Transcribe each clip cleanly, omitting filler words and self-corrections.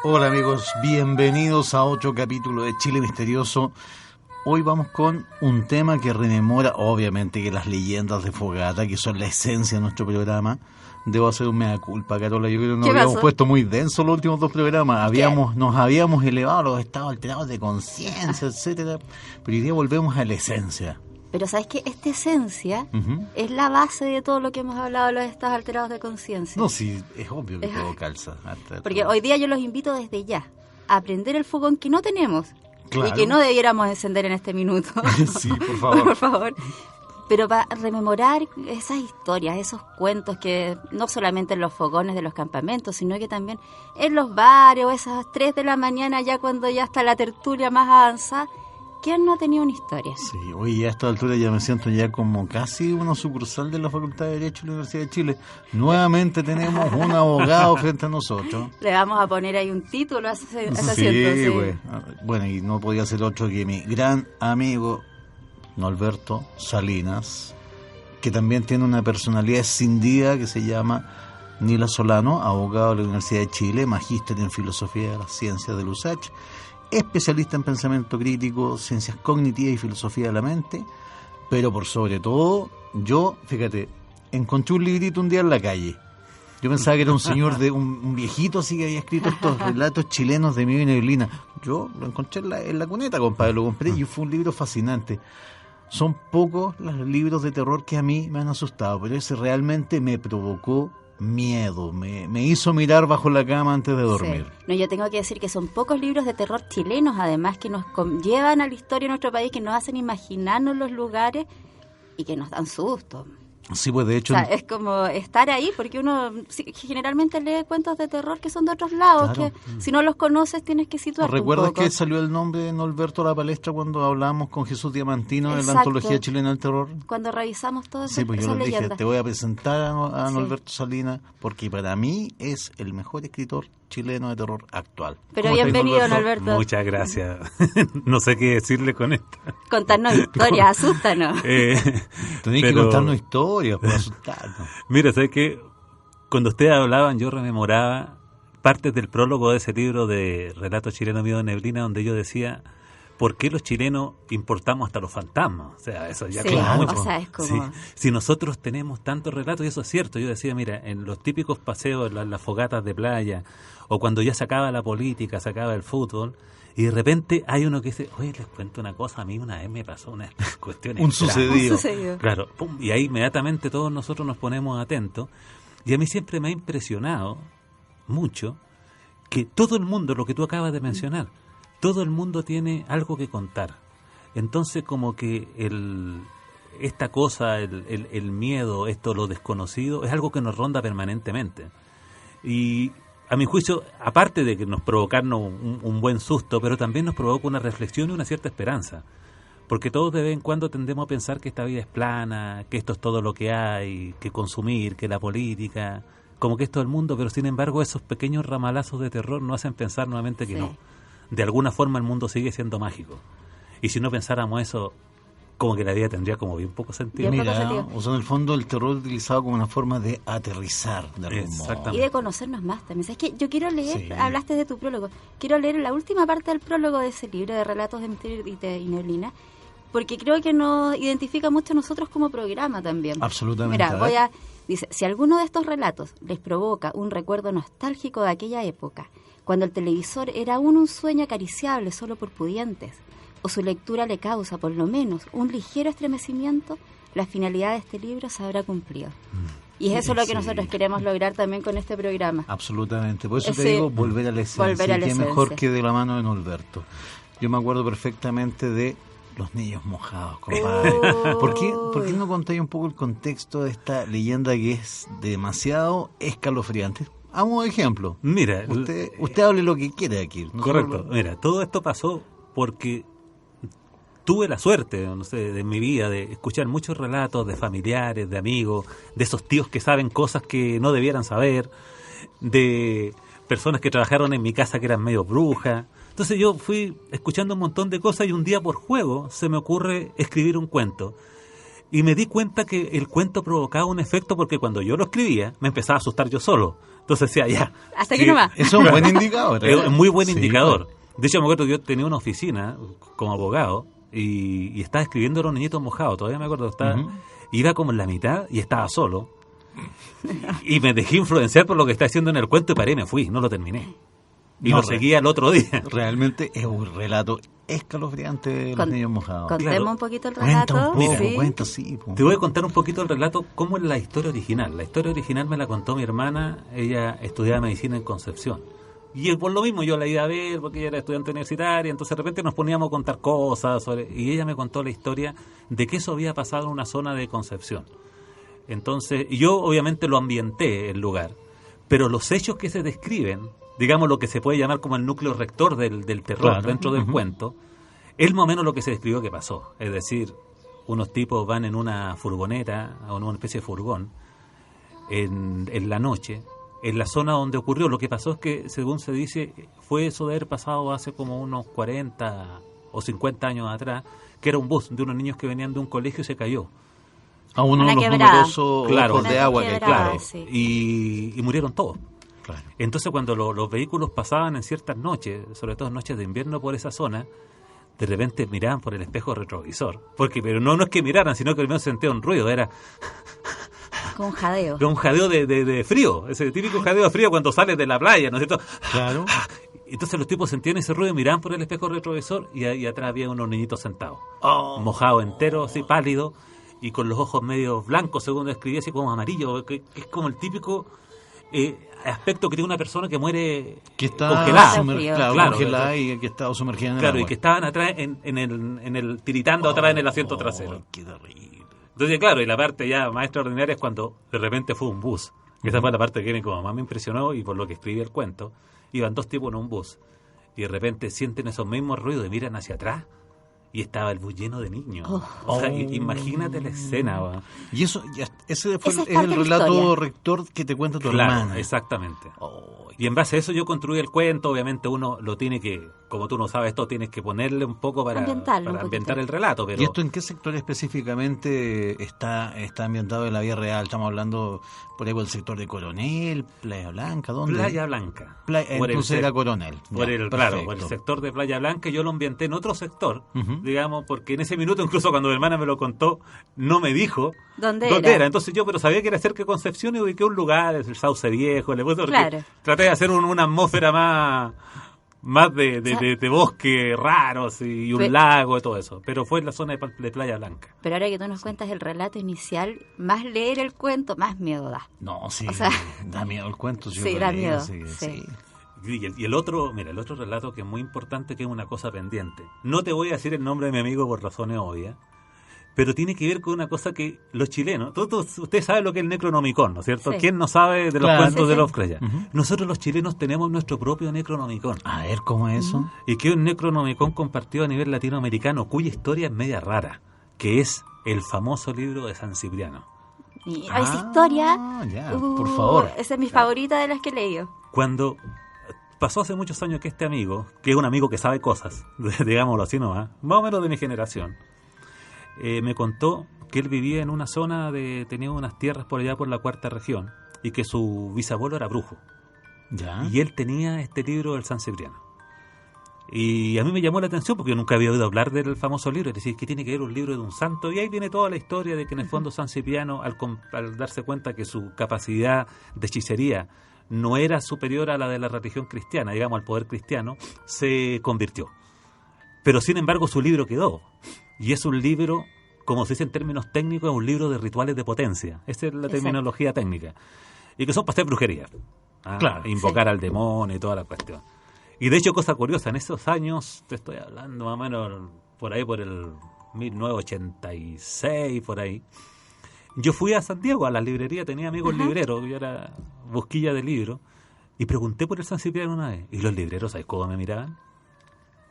Hola amigos, bienvenidos a otro capítulo de Chile Misterioso. Hoy vamos con un tema que rememora, obviamente, que las leyendas de fogata, que son la esencia de nuestro programa. Debo hacer un mea culpa, Carola. Yo creo que nos habíamos puesto muy denso los últimos dos programas. Nos habíamos elevado a los estados alterados de conciencia, etcétera. Pero hoy día volvemos a la esencia. Pero ¿sabes qué? Esta esencia es la base de todo lo que hemos hablado de los estados alterados de conciencia. No, sí, es obvio que todo calza. Porque hoy día yo los invito desde ya a prender el fogón que no tenemos. Claro. Y que no debiéramos encender en este minuto. Sí, por favor. Por favor. Pero para rememorar esas historias, esos cuentos que no solamente en los fogones de los campamentos, sino que también en los bares, o esas 3 de la mañana ya cuando ya está la tertulia más avanzada. ¿Quién no ha tenido una historia? Sí, hoy a esta altura ya me siento ya como casi una sucursal de la Facultad de Derecho de la Universidad de Chile. Nuevamente tenemos un abogado frente a nosotros. Le vamos a poner ahí un título a ese asiento. Sí. Bueno, y no podía ser otro que mi gran amigo Norberto Salinas, que también tiene una personalidad escindida que se llama Nila Solano, abogado de la Universidad de Chile, magíster en Filosofía de las Ciencias de la USACH, especialista en pensamiento crítico, ciencias cognitivas y filosofía de la mente, pero por sobre todo, yo, fíjate, encontré un librito un día en la calle. Yo pensaba que era un señor, un viejito así que había escrito estos relatos chilenos de Miedo y Neblina. Yo lo encontré en la cuneta, compadre, lo compré y fue un libro fascinante. Son pocos los libros de terror que a mí me han asustado, pero ese realmente me provocó miedo, me hizo mirar bajo la cama antes de dormir. Sí. No, yo tengo que decir que son pocos libros de terror chilenos, además, que nos llevan a la historia de nuestro país, que nos hacen imaginarnos los lugares y que nos dan susto. Sí, pues de hecho... O sea, es como estar ahí, porque uno generalmente lee cuentos de terror que son de otros lados, claro. Que si no los conoces tienes que situarte un poco. ¿Recuerdas que salió el nombre de Norberto a la palestra cuando hablamos con Jesús Diamantino de la Antología Chilena del Terror? Cuando revisamos todo eso. Sí, pues yo le dije, te voy a presentar a Norberto Salinas, porque para mí es el mejor escritor chileno de terror actual. Pero bienvenido, Norberto. Muchas gracias. No sé qué decirle con esto. Contarnos historias, asústanos. Tenéis que contarnos historias para asustarnos. Mira, ¿sabes qué? Cuando ustedes hablaban, yo rememoraba partes del prólogo de ese libro de Relatos Chilenos Miedo de Neblina, donde yo decía, ¿por qué los chilenos importamos hasta los fantasmas? O sea, eso ya claro, mucho. O sea, es como... Sí. Si nosotros tenemos tantos relatos, y eso es cierto, yo decía, mira, en los típicos paseos, las fogatas de playa, o cuando ya se acaba la política, se acaba el fútbol, y de repente hay uno que dice, oye, les cuento una cosa, a mí una vez me pasó una cuestión un sucedido. Claro, pum, y ahí inmediatamente todos nosotros nos ponemos atentos, y a mí siempre me ha impresionado mucho que todo el mundo, lo que tú acabas de mencionar, todo el mundo tiene algo que contar. Entonces como que esta cosa, el miedo, lo desconocido, es algo que nos ronda permanentemente. Y a mi juicio, aparte de que nos provocarnos un buen susto, pero también nos provoca una reflexión y una cierta esperanza. Porque todos de vez en cuando tendemos a pensar que esta vida es plana, que esto es todo lo que hay, que consumir, que la política, como que esto es el mundo, pero sin embargo esos pequeños ramalazos de terror nos hacen pensar nuevamente que no. De alguna forma el mundo sigue siendo mágico. Y si no pensáramos eso, como que la vida tendría como bien poco sentido. Mira, o sea, en el fondo el terror utilizado como una forma de aterrizar de algún modo. Y de conocernos más también. ¿Sabes qué? Yo quiero leer, hablaste de tu prólogo, quiero leer la última parte del prólogo de ese libro de Relatos de Misterio y Neblina, porque creo que nos identifica mucho a nosotros como programa también. Absolutamente. Mira, dice, si alguno de estos relatos les provoca un recuerdo nostálgico de aquella época, cuando el televisor era aún un sueño acariciable solo por pudientes, o su lectura le causa por lo menos un ligero estremecimiento, la finalidad de este libro se habrá cumplido. Y es eso lo que nosotros queremos lograr también con este programa. Absolutamente. Por eso te digo, volver a la esencia. Qué mejor que de la mano de Norberto. Yo me acuerdo perfectamente de Los niños mojados, compadre. ¿Por qué no contáis un poco el contexto de esta leyenda que es demasiado escalofriante? A modo de ejemplo. Mira, usted hable lo que quiera aquí. Correcto. Mira, todo esto pasó porque tuve la suerte, no sé, de mi vida, de escuchar muchos relatos de familiares, de amigos, de esos tíos que saben cosas que no debieran saber, de personas que trabajaron en mi casa que eran medio brujas. Entonces yo fui escuchando un montón de cosas y un día por juego se me ocurre escribir un cuento. Y me di cuenta que el cuento provocaba un efecto porque cuando yo lo escribía me empezaba a asustar yo solo. Entonces decía, ya. Hasta aquí nomás. Eso es un buen indicador. Es un muy buen Sí, indicador. De hecho, me acuerdo que yo tenía una oficina como abogado y estaba escribiendo a los niñitos mojados. Todavía me acuerdo que estaba, iba como en la mitad y estaba solo. Y me dejé influenciar por lo que está haciendo en el cuento y paré y me fui. No lo terminé. Y No, lo seguía el otro día. Realmente es un relato escalofriante de los niños mojados. Contemos Claro. un poquito el Cuenta relato. un poco, Sí. cuenta, sí. Po. Te voy a contar un poquito el relato, cómo es la historia original. La historia original me la contó mi hermana, ella estudiaba medicina en Concepción. Y por lo mismo yo la iba a ver, porque ella era estudiante universitaria, entonces de repente nos poníamos a contar cosas, y ella me contó la historia de que eso había pasado en una zona de Concepción. Entonces, yo obviamente lo ambienté el lugar, pero los hechos que se describen, digamos lo que se puede llamar como el núcleo rector del terror Claro. dentro del cuento, es más o menos lo que se describió que pasó. Es decir, unos tipos van en una furgoneta, o en una especie de furgón, en la noche, en la zona donde ocurrió. Lo que pasó es que, según se dice, fue eso de haber pasado hace como unos 40 o 50 años atrás, que era un bus de unos niños que venían de un colegio y se cayó. A uno de Una los quebrada. numerosos Claro. ojos de Una agua que hay. quebrada, Claro. sí. Y murieron todos. Claro. Entonces cuando los vehículos pasaban en ciertas noches, sobre todo noches de invierno por esa zona, de repente miraban por el espejo retrovisor. Pero no es que miraran, sino que primero sentía un ruido, era Con jadeo. un jadeo de frío, ese típico jadeo de frío cuando sales de la playa, ¿no es cierto? Claro. Entonces los tipos sentían ese ruido, miraban por el espejo retrovisor y ahí atrás había unos niñitos sentados, Oh. mojados enteros, así pálidos, y con los ojos medio blancos, según describía, así como amarillo, que es como el típico aspecto que tiene una persona que muere Que está congelada. claro, Claro, congelada y que estaba sumergida en el Claro, agua. y que estaban atrás en el tiritando atrás en el asiento trasero. Qué terrible. Entonces, claro, y la parte ya más extraordinaria es cuando de repente fue un bus. Esa fue la parte que como más me impresionó y por lo que escribí el cuento. Iban dos tipos en un bus y de repente sienten esos mismos ruidos y miran hacia atrás y estaba el bus lleno de niños. O sea, imagínate la escena. ¿Va? Y eso, ese Esa es es parte el de la relato historia. rector que te cuenta tu Claro, hermana. exactamente. Oh, Y en base a eso yo construí el cuento. Obviamente uno lo tiene que, como tú no sabes esto, tienes que ponerle un poco para Ambientarlo un ambientar poquito. el relato. Pero ¿Y esto en qué sector específicamente está ambientado en la vida real? Estamos hablando por ahí por el sector de Coronel, Playa Blanca, ¿dónde? Playa Blanca. Entonces el era sec- Coronel. Por Ya, el, perfecto. claro, por el sector de Playa Blanca. Yo lo ambienté en otro sector, Ujú. digamos, porque en ese minuto, incluso cuando mi hermana me lo contó, no me dijo ¿Dónde dónde era? Entonces yo, pero sabía que era cerca de Concepción y ubiqué un lugar, el Sauce Viejo, le puse porque Claro. traté de hacer una atmósfera más de bosque raros y un Pe- lago y todo eso. Pero fue en la zona de Playa Blanca. Pero ahora que tú nos cuentas el relato inicial, más leer el cuento, más miedo da. No, sí, O sea, da miedo el cuento. yo sí, lo da leí, miedo, así que sí. Y el otro, mira, el otro relato que es muy importante, que es una cosa pendiente. No te voy a decir el nombre de mi amigo por razones obvias, pero tiene que ver con una cosa que los chilenos, todos ustedes saben lo que es el Necronomicon, ¿no es cierto? Sí. ¿Quién no sabe de los Claro. cuentos Sí, de sí. Lovecraft? Ujú. Nosotros los chilenos tenemos nuestro propio Necronomicon. A ver, ¿cómo es eso? Y que es un Necronomicon compartido a nivel latinoamericano, cuya historia es media rara, que es el famoso libro de San Cipriano. Y esa historia, Ya, por favor. esa es mi favorita de las que he leído. Cuando pasó hace muchos años que este amigo, que es un amigo que sabe cosas, digámoslo así nomás, más o menos de mi generación, me contó que él vivía en una zona tenía unas tierras por allá por la cuarta región y que su bisabuelo era brujo. Ya. Y él tenía este libro del San Cipriano. Y a mí me llamó la atención porque yo nunca había oído hablar del famoso libro, es decir, que tiene que ver un libro de un santo, y ahí viene toda la historia de que en el fondo San Cipriano, al darse cuenta que su capacidad de hechicería no era superior a la de la religión cristiana, digamos al poder cristiano, se convirtió. Pero sin embargo su libro quedó, y es un libro, como se dice en términos técnicos, es un libro de rituales de potencia, esa es la Exacto. terminología técnica, y que son para hacer brujería. Claro, Invocar sí. al demonio y toda la cuestión. Y de hecho, cosa curiosa, en esos años, te estoy hablando más o menos por ahí, por el 1986, por ahí, yo fui a San Diego, a la librería, tenía amigos Ajá. libreros, yo era busquilla de libros, y pregunté por el San Cipriano una vez, y los libreros, ¿sabes cómo me miraban?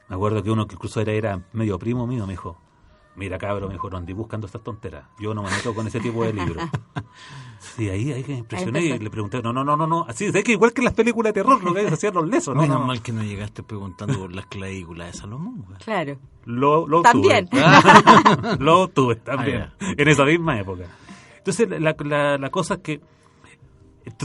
Me acuerdo que uno que incluso era medio primo mío, me dijo, Mira, cabrón, me dijo, no andí buscando estas tonteras. Yo no me meto con ese tipo de libros. Sí, ahí que me impresioné y le pregunté, no. Así, es que igual que en las películas de terror, lo que hacían los lesos, ¿no? Menos mal que no llegaste preguntando por las clavículas de Salomón, güey. Claro. Lo También. tuve. Lo tuve también. En esa misma época. Entonces, la cosa es que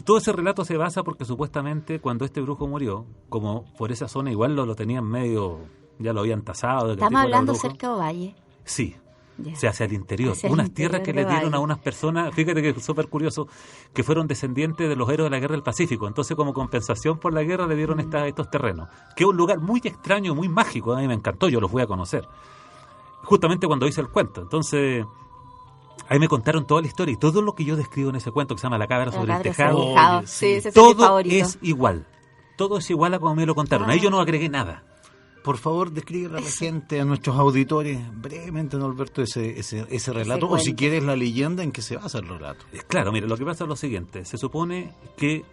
todo ese relato se basa porque supuestamente cuando este brujo murió, como por esa zona igual lo tenían medio, ya lo habían tasado. Estamos hablando cerca de Ovalle. Sí. Ya. O sea, hacia el interior. Hacia el Unas interior tierras que de le dieron Ovalle. a unas personas, fíjate que es súper curioso, que fueron descendientes de los héroes de la Guerra del Pacífico. Entonces, como compensación por la guerra, le dieron estos terrenos. Que es un lugar muy extraño, muy mágico. A mí me encantó, yo los fui a conocer. Justamente cuando hice el cuento. Entonces, ahí me contaron toda la historia y todo lo que yo describo en ese cuento, que se llama La cabra sobre el tejado. Oye, Sí, sí. ese es mi Todo favorito. es igual. Todo es igual a como me lo contaron. Ahí yo no agregué nada. Por favor, describe a la gente, a nuestros auditores, brevemente, Norberto, ese relato, o si cuento. quieres la leyenda en que se basa el relato. Claro, mire, lo que pasa es lo siguiente. Se supone que...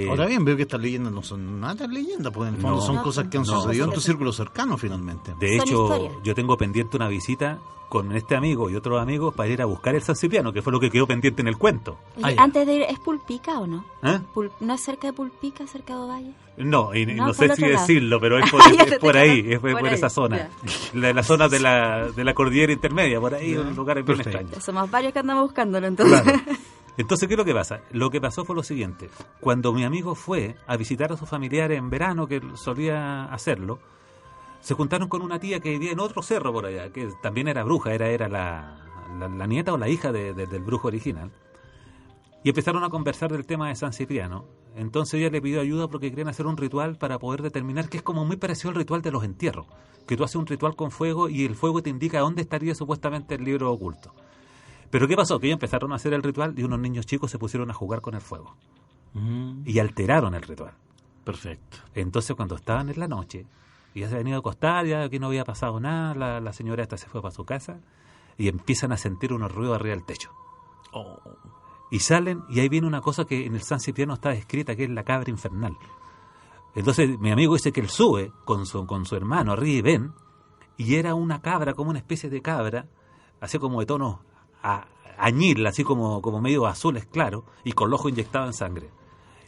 Ahora bien, veo que estas leyendas no son nada leyendas, porque en el fondo No. son No, cosas que han no, sucedido en tu son- círculo cercano, finalmente. De Son hecho, historias. yo tengo pendiente una visita con este amigo y otros amigos para ir a buscar el San Cipriano, que fue lo que quedó pendiente en el cuento. Oye, ya. antes de ir, ¿es Pulpica o no? ¿Eh? ¿No es cerca de Pulpica, cerca de Ovalle? No, y No, no por sé el si otro lado. decirlo, pero es por, Ya te es por estoy ahí, cachando. es por Por ahí, esa zona. ya. La zona de la cordillera intermedia, por ahí, un lugar bien Perfecto. extraño. Somos varios que andamos buscándolo, entonces. Claro. Entonces, ¿qué es lo que pasa? Lo que pasó fue lo siguiente. Cuando mi amigo fue a visitar a sus familiares en verano, que solía hacerlo, se juntaron con una tía que vivía en otro cerro por allá, que también era bruja, era la nieta o la hija del brujo original. Y empezaron a conversar del tema de San Cipriano. Entonces ella le pidió ayuda porque querían hacer un ritual para poder determinar, que es como muy parecido al ritual de los entierros, que tú haces un ritual con fuego y el fuego te indica dónde estaría supuestamente el libro oculto. Pero ¿qué pasó? Que ellos empezaron a hacer el ritual y unos niños chicos se pusieron a jugar con el fuego y alteraron el ritual. Perfecto. Entonces, cuando estaban en la noche, y ya se habían ido a acostar, ya que no había pasado nada, la señora esta se fue para su casa y empiezan a sentir unos ruidos arriba del techo. Oh. Y salen, y ahí viene una cosa que en el San Cipriano está descrita, que es la cabra infernal. Entonces, mi amigo dice que él sube con su hermano arriba y ven, y era una cabra, como una especie de cabra, así como de tono añil, así como medio azules claro, y con el ojo inyectado en sangre.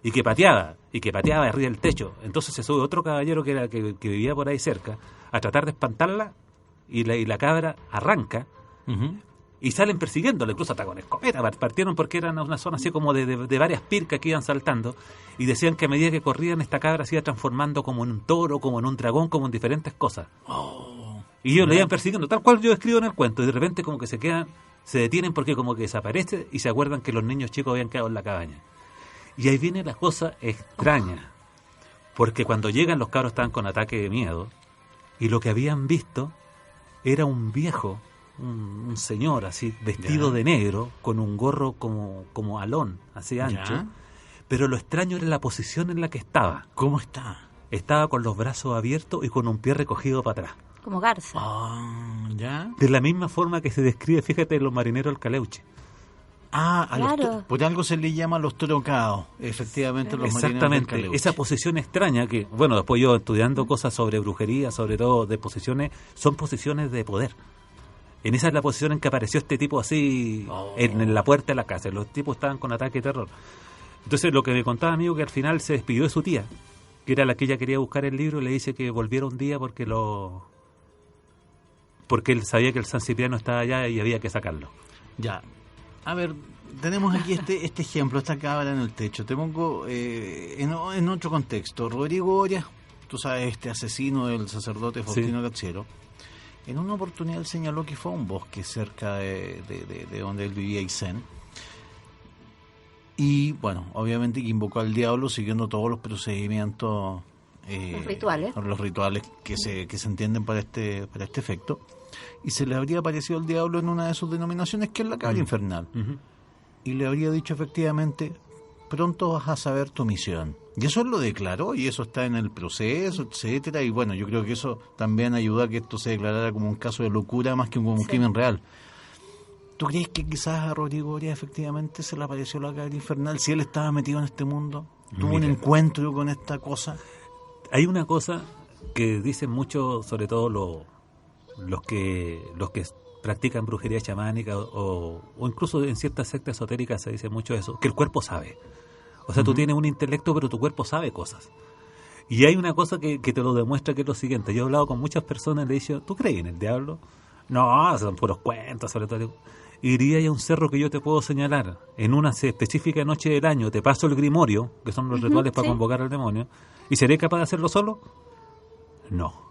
Y que pateaba arriba del techo. Entonces se sube otro caballero que vivía por ahí cerca, a tratar de espantarla, y la cabra arranca, Ujú. y salen persiguiéndole, incluso hasta con escopeta. Partieron porque eran una zona así como de varias pircas que iban saltando, y decían que a medida que corrían, esta cabra se iba transformando como en un toro, como en un dragón, como en diferentes cosas. Y ellos le iban persiguiendo, tal cual yo escribo en el cuento, y de repente como que se detienen porque como que desaparece y se acuerdan que los niños chicos habían quedado en la cabaña. Y ahí viene la cosa extraña, porque cuando llegan los cabros estaban con ataque de miedo, y lo que habían visto era un viejo, un señor así, vestido Ya. de negro, con un gorro como alón, así ancho, Ya. pero lo extraño era la posición en la que estaba. ¿Cómo está? Estaba con los brazos abiertos y con un pie recogido para atrás. Como garza. ¿Ya? De la misma forma que se describe, fíjate, en los marineros del Caleuche. A los Claro. por algo se le llama los trocados, efectivamente, los marineros del Exactamente, Caleuche. esa posición extraña que, bueno, después yo estudiando cosas sobre brujería, sobre todo de posiciones, son posiciones de poder. En esa es la posición en que apareció este tipo así en la puerta de la casa. Los tipos estaban con ataque de terror. Entonces lo que me contaba amigo que al final se despidió de su tía, que era la que ella quería buscar el libro, y le dice que volviera un día porque él sabía que el San Cipriano estaba allá y había que sacarlo. Ya. A ver, tenemos aquí este ejemplo, esta cabra en el techo. Te pongo en otro contexto. Rodrigo Oria, tú sabes, este asesino del sacerdote Faustino Cachero, en una oportunidad él señaló que fue a un bosque cerca de donde él vivía, Aysén. Y bueno, obviamente que invocó al diablo siguiendo todos los procedimientos, Los rituales. que se entienden para este efecto. Y se le habría aparecido el diablo en una de sus denominaciones, que es la cabra infernal. Ujú. Y le habría dicho efectivamente, pronto vas a saber tu misión. Y eso él lo declaró, y eso está en el proceso, etcétera. Y bueno, yo creo que eso también ayuda a que esto se declarara como un caso de locura más que como un crimen real. ¿Tú crees que quizás a Rodrigo Oria efectivamente se le apareció la cabra infernal? Si él estaba metido en este mundo, tuvo un Mira. encuentro con esta cosa. Hay una cosa que dicen mucho, sobre todo los que practican brujería chamánica o incluso en ciertas sectas esotéricas se dice mucho eso, que el cuerpo sabe. O sea, tú tienes un intelecto, pero tu cuerpo sabe cosas. Y hay una cosa que te lo demuestra, que es lo siguiente. Yo he hablado con muchas personas y le he dicho, ¿tú crees en el diablo? No, son puros cuentos, sobre todo. Iría a un cerro que yo te puedo señalar en una específica noche del año, te paso el grimorio, que son los rituales para convocar al demonio, ¿y seré capaz de hacerlo solo? No.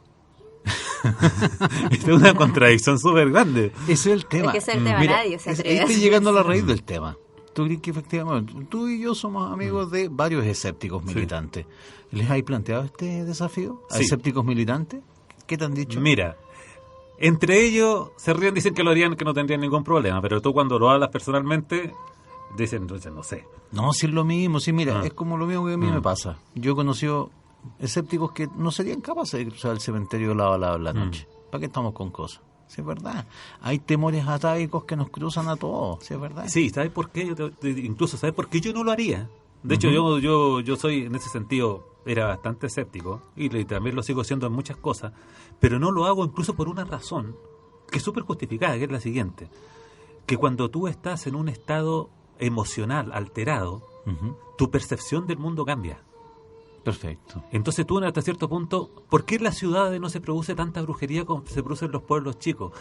Es una contradicción súper grande. Ese es el tema. Es que ese es el tema, Mira, nadie se atreve ahí a estoy hacer llegando a la eso. raíz del tema. ¿Tú crees que efectivamente tú y yo somos amigos de varios escépticos militantes? ¿Les hay planteado este desafío a Sí. escépticos militantes? ¿Qué te han dicho? Mira, entre ellos se ríen, dicen que lo harían, que no tendrían ningún problema, pero tú cuando lo hablas personalmente, dicen no sé. No, si es lo mismo, sí, mira, es como lo mismo que a mí me pasa. Yo he conocido escépticos que no serían capaces de cruzar el cementerio de lado a lado en la noche. ¿Para qué estamos con cosas? Sí, es verdad. Hay temores atávicos que nos cruzan a todos, sí, es verdad. Sí, ¿sabes por qué? Incluso, ¿sabes por qué yo no lo haría? De hecho, yo soy, en ese sentido, era bastante escéptico, y también lo sigo siendo en muchas cosas, pero no lo hago incluso por una razón que es súper justificada, que es la siguiente. Que cuando tú estás en un estado emocional alterado, tu percepción del mundo cambia. Perfecto. Entonces tú, hasta cierto punto, ¿por qué en las ciudades no se produce tanta brujería como se produce en los pueblos chicos?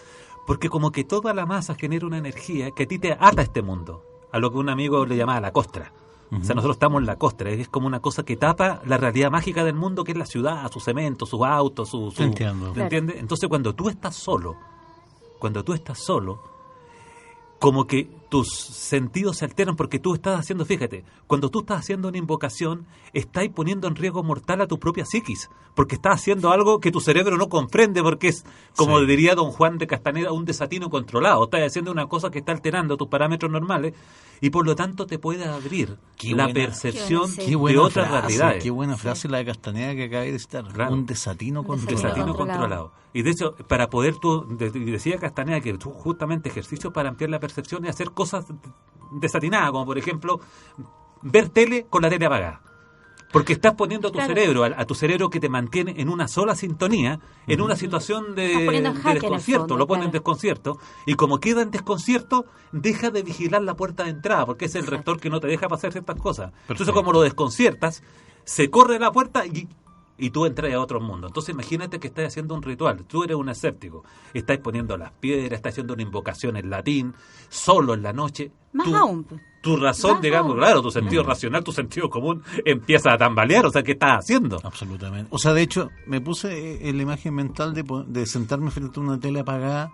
Porque como que toda la masa genera una energía que a ti te ata a este mundo, a lo que un amigo le llamaba la costra. O sea, nosotros estamos en la costra, es como una cosa que tapa la realidad mágica del mundo, que es la ciudad, su cemento, sus autos, su Entiendo. ¿te entiendes? Entonces cuando tú estás solo, como que tus sentidos se alteran, porque tú estás haciendo, fíjate, cuando tú estás haciendo una invocación, estás poniendo en riesgo mortal a tu propia psiquis, porque estás haciendo algo que tu cerebro no comprende, porque es, como diría don Juan de Castaneda, un desatino controlado. Estás haciendo una cosa que está alterando tus parámetros normales, y por lo tanto te puede abrir la percepción qué de otras realidades. Qué buena frase la de Castaneda que acabé de citar. Claro. Un desatino controlado. Desatino controlado. Y de hecho, para poder tú, decía Castaneda que tú justamente ejercicios para ampliar la percepción y hacer cosas desatinadas, como por ejemplo ver tele con la tele apagada. Porque estás poniendo a tu cerebro, a tu cerebro que te mantiene en una sola sintonía, en una situación Estás poniendo en de jaque, en el desconcierto, fondo, lo pone en claro. desconcierto, y como queda en desconcierto, deja de vigilar la puerta de entrada, porque es el rector que no te deja pasar ciertas cosas. Entonces, como lo desconciertas, se corre la puerta y tú entras a otro mundo. Entonces imagínate que estás haciendo un ritual, tú eres un escéptico, estás poniendo las piedras, estás haciendo una invocación en latín, solo en la noche. Más aún. Tu razón, Más digamos, aún. claro, tu sentido racional, tu sentido común empieza a tambalear. O sea, ¿qué estás haciendo? Absolutamente. O sea, de hecho, me puse en la imagen mental de sentarme frente a una tele apagada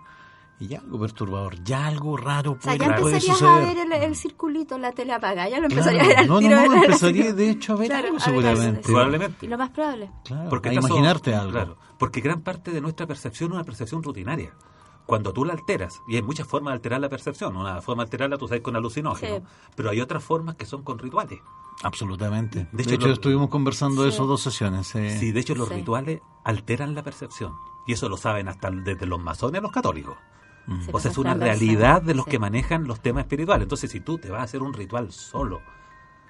y ya algo perturbador, ya algo raro O sea, puede, ya puede empezarías suceder. a ver el circulito, la tele apagada, ya lo Claro. empezarías a ver al No, tiro. empezaría de hecho a ver Claro, algo a ver algo, seguramente. sí. Probablemente. Y lo más probable. Claro, Porque a estás imaginarte solo- algo. Claro, porque gran parte de nuestra percepción es una percepción rutinaria. Cuando tú la alteras, y hay muchas formas de alterar la percepción, una forma de alterarla tú sabes con alucinógeno, Sí. pero hay otras formas que son con rituales. Absolutamente. De De hecho, hecho, estuvimos conversando de Sí. eso 2 sesiones. Sí, de hecho los Sí. rituales alteran la percepción, y eso lo saben hasta desde los masones a los católicos. Sí, O sea, es pues, una transversal. realidad de los Sí. que manejan los temas espirituales. Entonces, si tú te vas a hacer un ritual solo,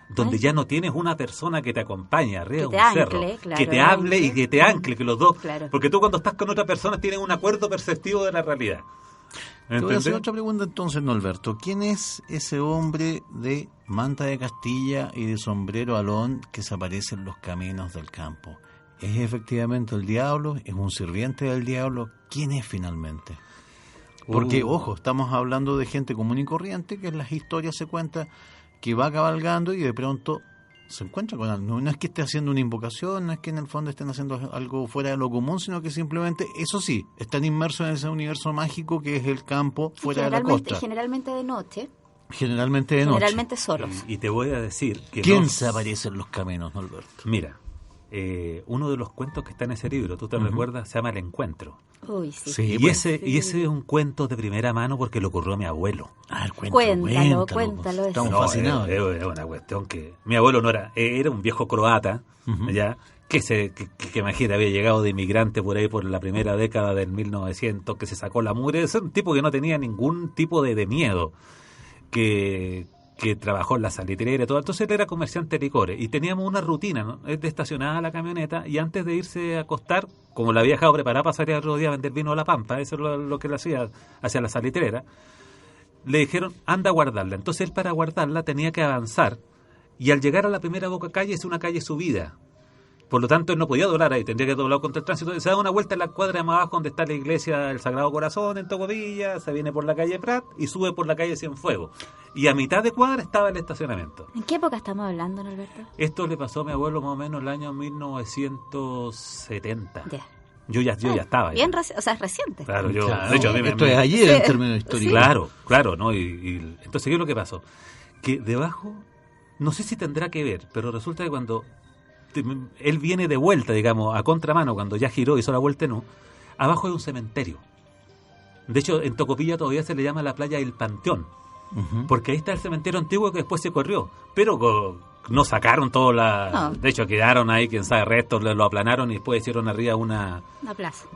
donde Ay. ya no tienes una persona que te acompañe arriba de Que un te cerro, ancle, claro, que te hable y ancle. que te ancle, que los dos... Claro. Porque tú cuando estás con otra persona tienes un acuerdo perceptivo de la realidad. Te voy a hacer ¿Entendés? otra pregunta entonces, Norberto. ¿Quién es ese hombre de manta de Castilla y de sombrero alón que se aparece en los caminos del campo? ¿Es efectivamente el diablo? ¿Es un sirviente del diablo? ¿Quién es finalmente? Porque, ojo, estamos hablando de gente común y corriente que en las historias se cuenta que va cabalgando y de pronto se encuentra con algo. No es que esté haciendo una invocación, no es que en el fondo estén haciendo algo fuera de lo común, sino que simplemente, eso sí, están inmersos en ese universo mágico que es el campo fuera de la costa. Generalmente de noche, Generalmente de noche. generalmente solos. Y te voy a decir que ¿Quién no- se aparece en los caminos, Norberto? Mira, uno de los cuentos que está en ese libro, ¿tú te recuerdas? Se llama El Encuentro. Uy, sí. Sí, Y pues. ese es un cuento de primera mano porque le ocurrió a mi abuelo. A ver, Cuéntalo, pues. cuéntalo, Estamos ese. fascinados. Es una cuestión que... Mi abuelo no era un viejo croata, ya, que imagínate, había llegado de inmigrante por ahí por la primera década del 1900, que se sacó la mugre. Es un tipo que no tenía ningún tipo de miedo, que que trabajó en la salitrera y todo. Entonces él era comerciante de licores y teníamos una rutina, ¿no? Él estacionaba la camioneta y antes de irse a acostar, como la había dejado preparada para salir al otro día a vender vino a La Pampa, eso es lo que él hacía hacia la salitrera, le dijeron, anda a guardarla. Entonces él, para guardarla, tenía que avanzar y al llegar a la primera boca calle es una calle subida. Por lo tanto, él no podía doblar ahí, tendría que doblar contra el tránsito. Se da una vuelta en la cuadra más abajo donde está la iglesia del Sagrado Corazón en Tocopilla, se viene por la calle Prat y sube por la calle Cienfuegos. Y a mitad de cuadra estaba el estacionamiento. ¿En qué época estamos hablando, Norberto? Esto le pasó a mi abuelo más o menos el año 1970. Ya. Yo ya estaba. Bien, o sea, es reciente. Claro, Claro, de hecho, esto es ayer en términos históricos. Claro, ¿no? Y entonces, ¿qué es lo que pasó? Que debajo, no sé si tendrá que ver, pero resulta que cuando él viene de vuelta, digamos, a contramano, cuando ya giró, hizo la vuelta, no, abajo hay un cementerio. De hecho, en Tocopilla todavía se le llama la playa El Panteón, porque ahí está el cementerio antiguo que después se corrió, pero no sacaron todo No. De hecho, quedaron ahí, quién sabe, restos, lo aplanaron y después hicieron arriba una plaza.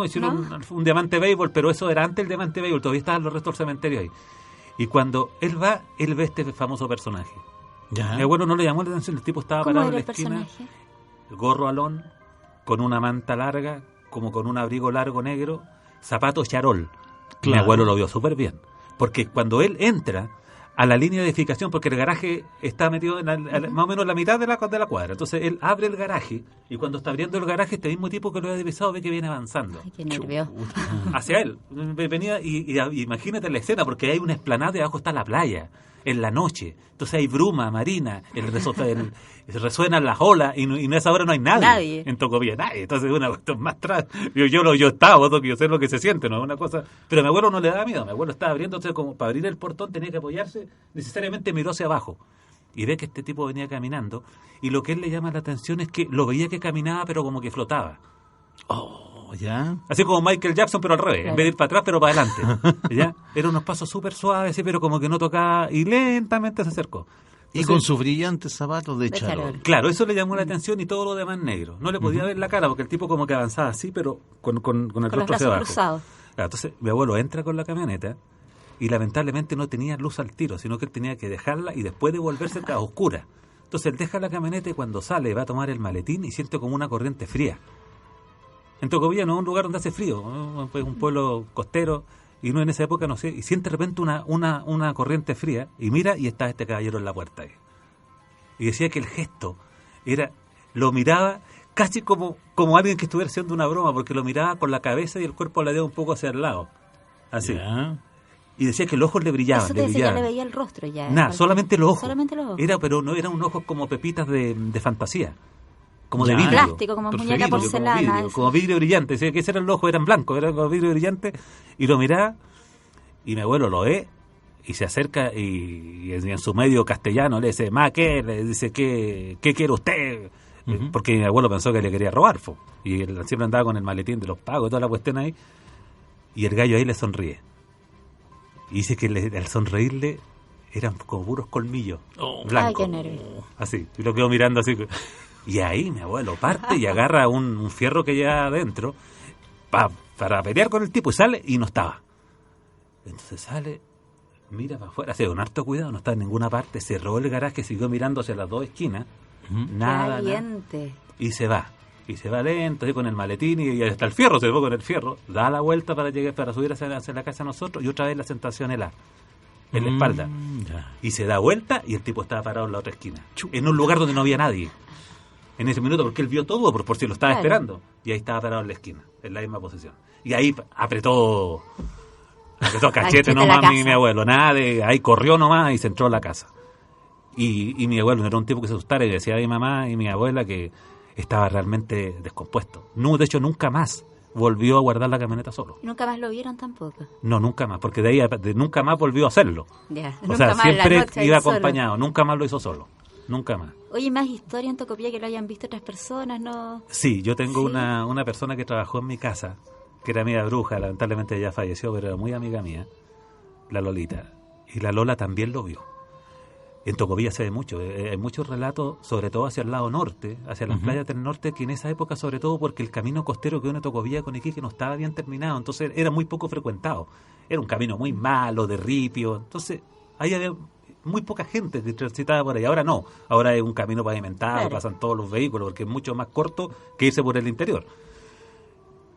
Hicieron un diamante béisbol, pero eso era antes el diamante béisbol, todavía estaban los restos del cementerio ahí. Y cuando él va, él ve este famoso personaje. Ya. Mi abuelo no le llamó la atención, el tipo estaba ¿Cómo parado en era la el esquina, personaje? gorro alón, con una manta larga, como con un abrigo largo negro, zapatos charol. Mi Claro. abuelo lo vio súper bien, porque cuando él entra a la línea de edificación, porque el garaje está metido más o menos en la mitad de la cuadra, entonces él abre el garaje, y cuando está abriendo el garaje, este mismo tipo que lo había divisado ve que viene avanzando Ay, qué nervio. hacia él. Venía y imagínate la escena, porque hay una explanada y abajo está la playa, en la noche. Entonces hay bruma marina, resuenan las olas y en esa hora no hay nadie. En Tocopilla, nadie. Entonces es una cuestión más yo estaba, yo sé lo que se siente, ¿no? Una cosa. Pero a mi abuelo no le daba miedo. Mi abuelo estaba abriendo, entonces como para abrir el portón tenía que apoyarse, necesariamente miró hacia abajo. Y ve que este tipo venía caminando, y lo que él le llama la atención es que lo veía que caminaba, pero como que flotaba. Ya. Así como Michael Jackson, pero al revés. Claro. En vez de ir para atrás, pero para adelante. ¿Ya? Eran unos pasos súper suaves, sí, pero como que no tocaba, y lentamente se acercó. Y con sus brillantes zapatos de charol. Claro, eso le llamó la atención, y todo lo demás negro. No le podía ver la cara, porque el tipo como que avanzaba así, pero con el Con los rostro hacia brazos abajo. cruzados. Claro, entonces mi abuelo entra con la camioneta, y lamentablemente no tenía luz al tiro, sino que él tenía que dejarla y después devolverse a oscura. Entonces él deja la camioneta y cuando sale va a tomar el maletín y siente como una corriente fría. En Tocopilla no es un lugar donde hace frío, ¿no? Es un pueblo costero, y no en esa época, no sé, y siente de repente una corriente fría, y mira, y está este caballero en la puerta ahí. Y decía que el gesto lo miraba casi como alguien que estuviera haciendo una broma, porque lo miraba con la cabeza y el cuerpo le dio un poco hacia el lado, así. Ya. Y decía que los ojos le brillaban. Eso te decía, ya le veía el rostro ya. Nada, solamente los ojos. Solamente los ojos. Pero no eran unos ojos como pepitas de fantasía. Como Ya. de vidrio. Plástico, como muñeca porcelana. Como vidrio brillante. Decía que ese era el ojo, eran blancos, eran como vidrio brillante. Y lo miraba, y mi abuelo lo ve, y se acerca, y en su medio castellano le dice, ¿qué? Le dice, ¿qué quiere usted? Porque mi abuelo pensó que le quería robar. Y él siempre andaba con el maletín de los pagos y toda la cuestión ahí. Y el gallo ahí le sonríe. Y dice que al sonreírle eran como puros colmillos blancos. Ay, qué nervio. Así, y lo quedo mirando así. Y ahí mi abuelo parte y agarra un fierro que lleva adentro para pelear con el tipo, y sale y no estaba. Entonces sale, mira para afuera, hace con harto cuidado, no está en ninguna parte, cerró el garaje, siguió mirando hacia las dos esquinas, nada, Caliente. y se va. Y se va lento, así con el maletín, y hasta el fierro, se fue con el fierro, da la vuelta para subir hacia la casa de nosotros, y otra vez la sentación en la espalda. Ya. Y se da vuelta, y el tipo estaba parado en la otra esquina, en un lugar donde no había nadie. En ese minuto, porque él vio todo, por si lo estaba esperando. Y ahí estaba parado en la esquina, en la misma posición. Y ahí apretó cachete nomás mi abuelo. Nada de, ahí corrió nomás y se entró a la casa. Y mi abuelo no era un tipo que se asustara, y decía a mi mamá y mi abuela que estaba realmente descompuesto. No, de hecho, nunca más volvió a guardar la camioneta solo. ¿Nunca más lo vieron tampoco? No, nunca más, porque de ahí nunca más volvió a hacerlo. Ya, O sea, nunca más en la siempre noche iba ahí solo. acompañado, nunca más lo hizo solo. Nunca más. Oye, ¿más historia en Tocopilla que lo hayan visto otras personas? ¿No? Sí, yo tengo ¿Sí? una persona que trabajó en mi casa, que era amiga bruja, lamentablemente ya falleció, pero era muy amiga mía, la Lolita. Y la Lola también lo vio. En Tocopilla se ve mucho, hay muchos relatos, sobre todo hacia el lado norte, hacia las playas del norte, que en esa época, sobre todo porque el camino costero que une Tocopilla con Iquique no estaba bien terminado, entonces era muy poco frecuentado. Era un camino muy malo, de ripio, entonces ahí había muy poca gente que transitaba por ahí. Ahora no, ahora es un camino pavimentado, Claro. pasan todos los vehículos, porque es mucho más corto que irse por el interior.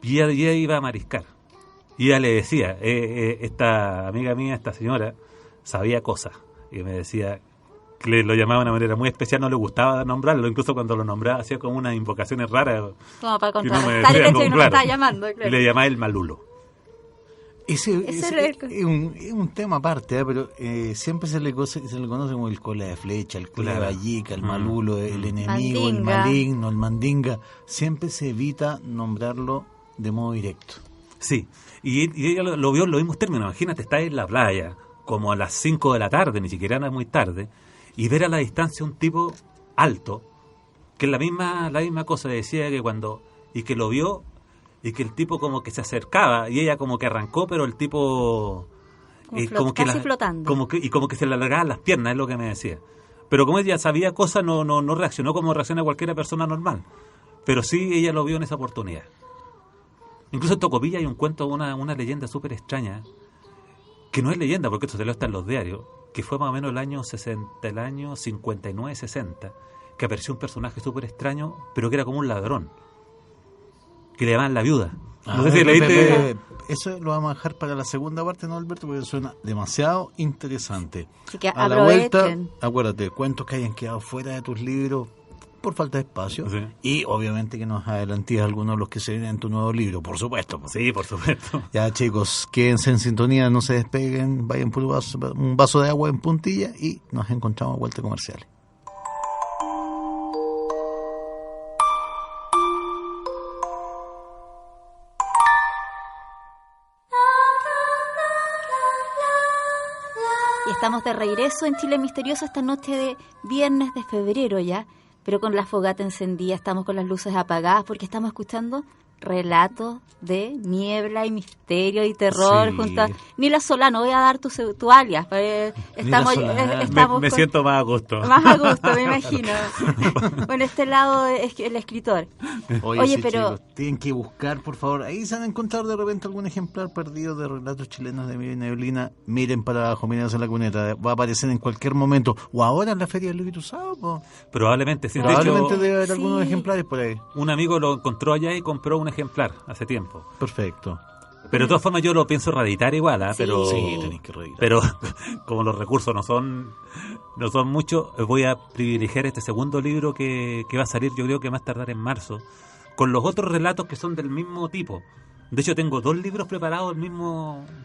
Y ella iba a mariscar. Y ella le decía, esta amiga mía, esta señora, sabía cosas. Y me decía, que lo llamaba de una manera muy especial, no le gustaba nombrarlo, incluso cuando lo nombraba hacía como unas invocaciones raras. Como para que no me contrarrestar el decía, hecho de que nos claro. estaba llamando. Y Claro. le llamaba el malulo. Ese Ese es un tema aparte, pero siempre se le conoce como el cola de flecha, el cola de Claro. vallica, el malulo, el enemigo, el Mandinga. maligno, el mandinga. Siempre se evita nombrarlo de modo directo. Sí, y ella lo vio en los mismos términos. Imagínate, estar en la playa, como a las 5 de la tarde, ni siquiera era muy tarde, y ver a la distancia un tipo alto, que es la misma cosa, decía que cuando, y que lo vio, y que el tipo como que se acercaba, y ella como que arrancó, pero el tipo... Como casi flotando. Como que se le alargaban las piernas, es lo que me decía. Pero como ella sabía cosas, no reaccionó como reacciona cualquier persona normal. Pero sí, ella lo vio en esa oportunidad. Incluso en Tocopilla hay un cuento, una leyenda súper extraña, que no es leyenda porque esto se lo está en los diarios, que fue más o menos el año 59-60, que apareció un personaje súper extraño, pero que era como un ladrón, que le llamaban la viuda. No sé si leíste... Eso lo vamos a dejar para la segunda parte, ¿no, Alberto? Porque suena demasiado interesante. Así que A la vuelta, aprovechen. acuérdate, cuentos que hayan quedado fuera de tus libros por falta de espacio. Sí. Y obviamente que nos adelantes algunos de los que se vienen en tu nuevo libro, por supuesto. Sí, por supuesto. Ya, chicos, quédense en sintonía, no se despeguen, vayan por un vaso de agua en puntilla y nos encontramos a vuelta comerciales. Y estamos de regreso en Chile Misterioso esta noche de viernes de febrero ya, pero con la fogata encendida, estamos con las luces apagadas porque estamos escuchando relatos de niebla y misterio y terror Sí. junto a Nila Solano. Voy a dar tu alias. Estamos, Solano. estamos Me con- siento más a gusto. más a gusto, me imagino. Bueno, este lado es el escritor. Oye, sí, pero- chicos, tienen que buscar, por favor. Ahí se van a encontrar de repente algún ejemplar perdido de relatos chilenos de Miguel Neblina. Miren para abajo, miren hacia la cuneta. Va a aparecer en cualquier momento. O ahora en la Feria del Libro Usado. Po. Probablemente, sí. De Probablemente hecho, debe haber sí. algunos ejemplares por ahí. un amigo lo encontró allá y compró un ejemplar hace tiempo. Perfecto. Pero de todas formas yo lo pienso reeditar igual, ¿ah? Sí. Pero Sí, tenéis que reeditar. Pero como los recursos no son muchos, voy a privilegiar este segundo libro que va a salir, yo creo que más tardar en marzo, con los otros relatos que son del mismo tipo. De hecho, tengo 2 libros preparados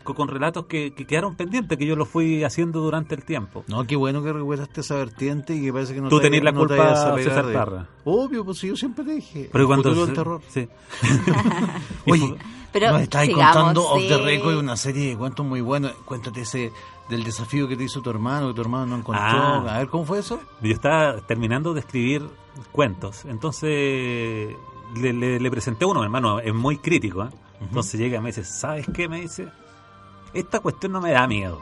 con relatos que quedaron pendientes, que yo los fui haciendo durante el tiempo. No, qué bueno que recuperaste esa vertiente y que parece que no Tú te tenés la no te culpa, vayas a pegar César de- Parra. Obvio, pues sí, yo siempre te dije. Pero el cuando futuro del terror. sí. Oye, Pero nos estáis sigamos, contando off sí. the record una serie de cuentos muy buenos. Cuéntate ese del desafío que te hizo tu hermano, que tu hermano no encontró. Ah. A ver, ¿cómo fue eso? Yo estaba terminando de escribir cuentos, entonces le presenté uno, mi hermano, es muy crítico, ¿eh? Entonces llega y me dice, ¿sabes qué? Me dice, esta cuestión no me da miedo.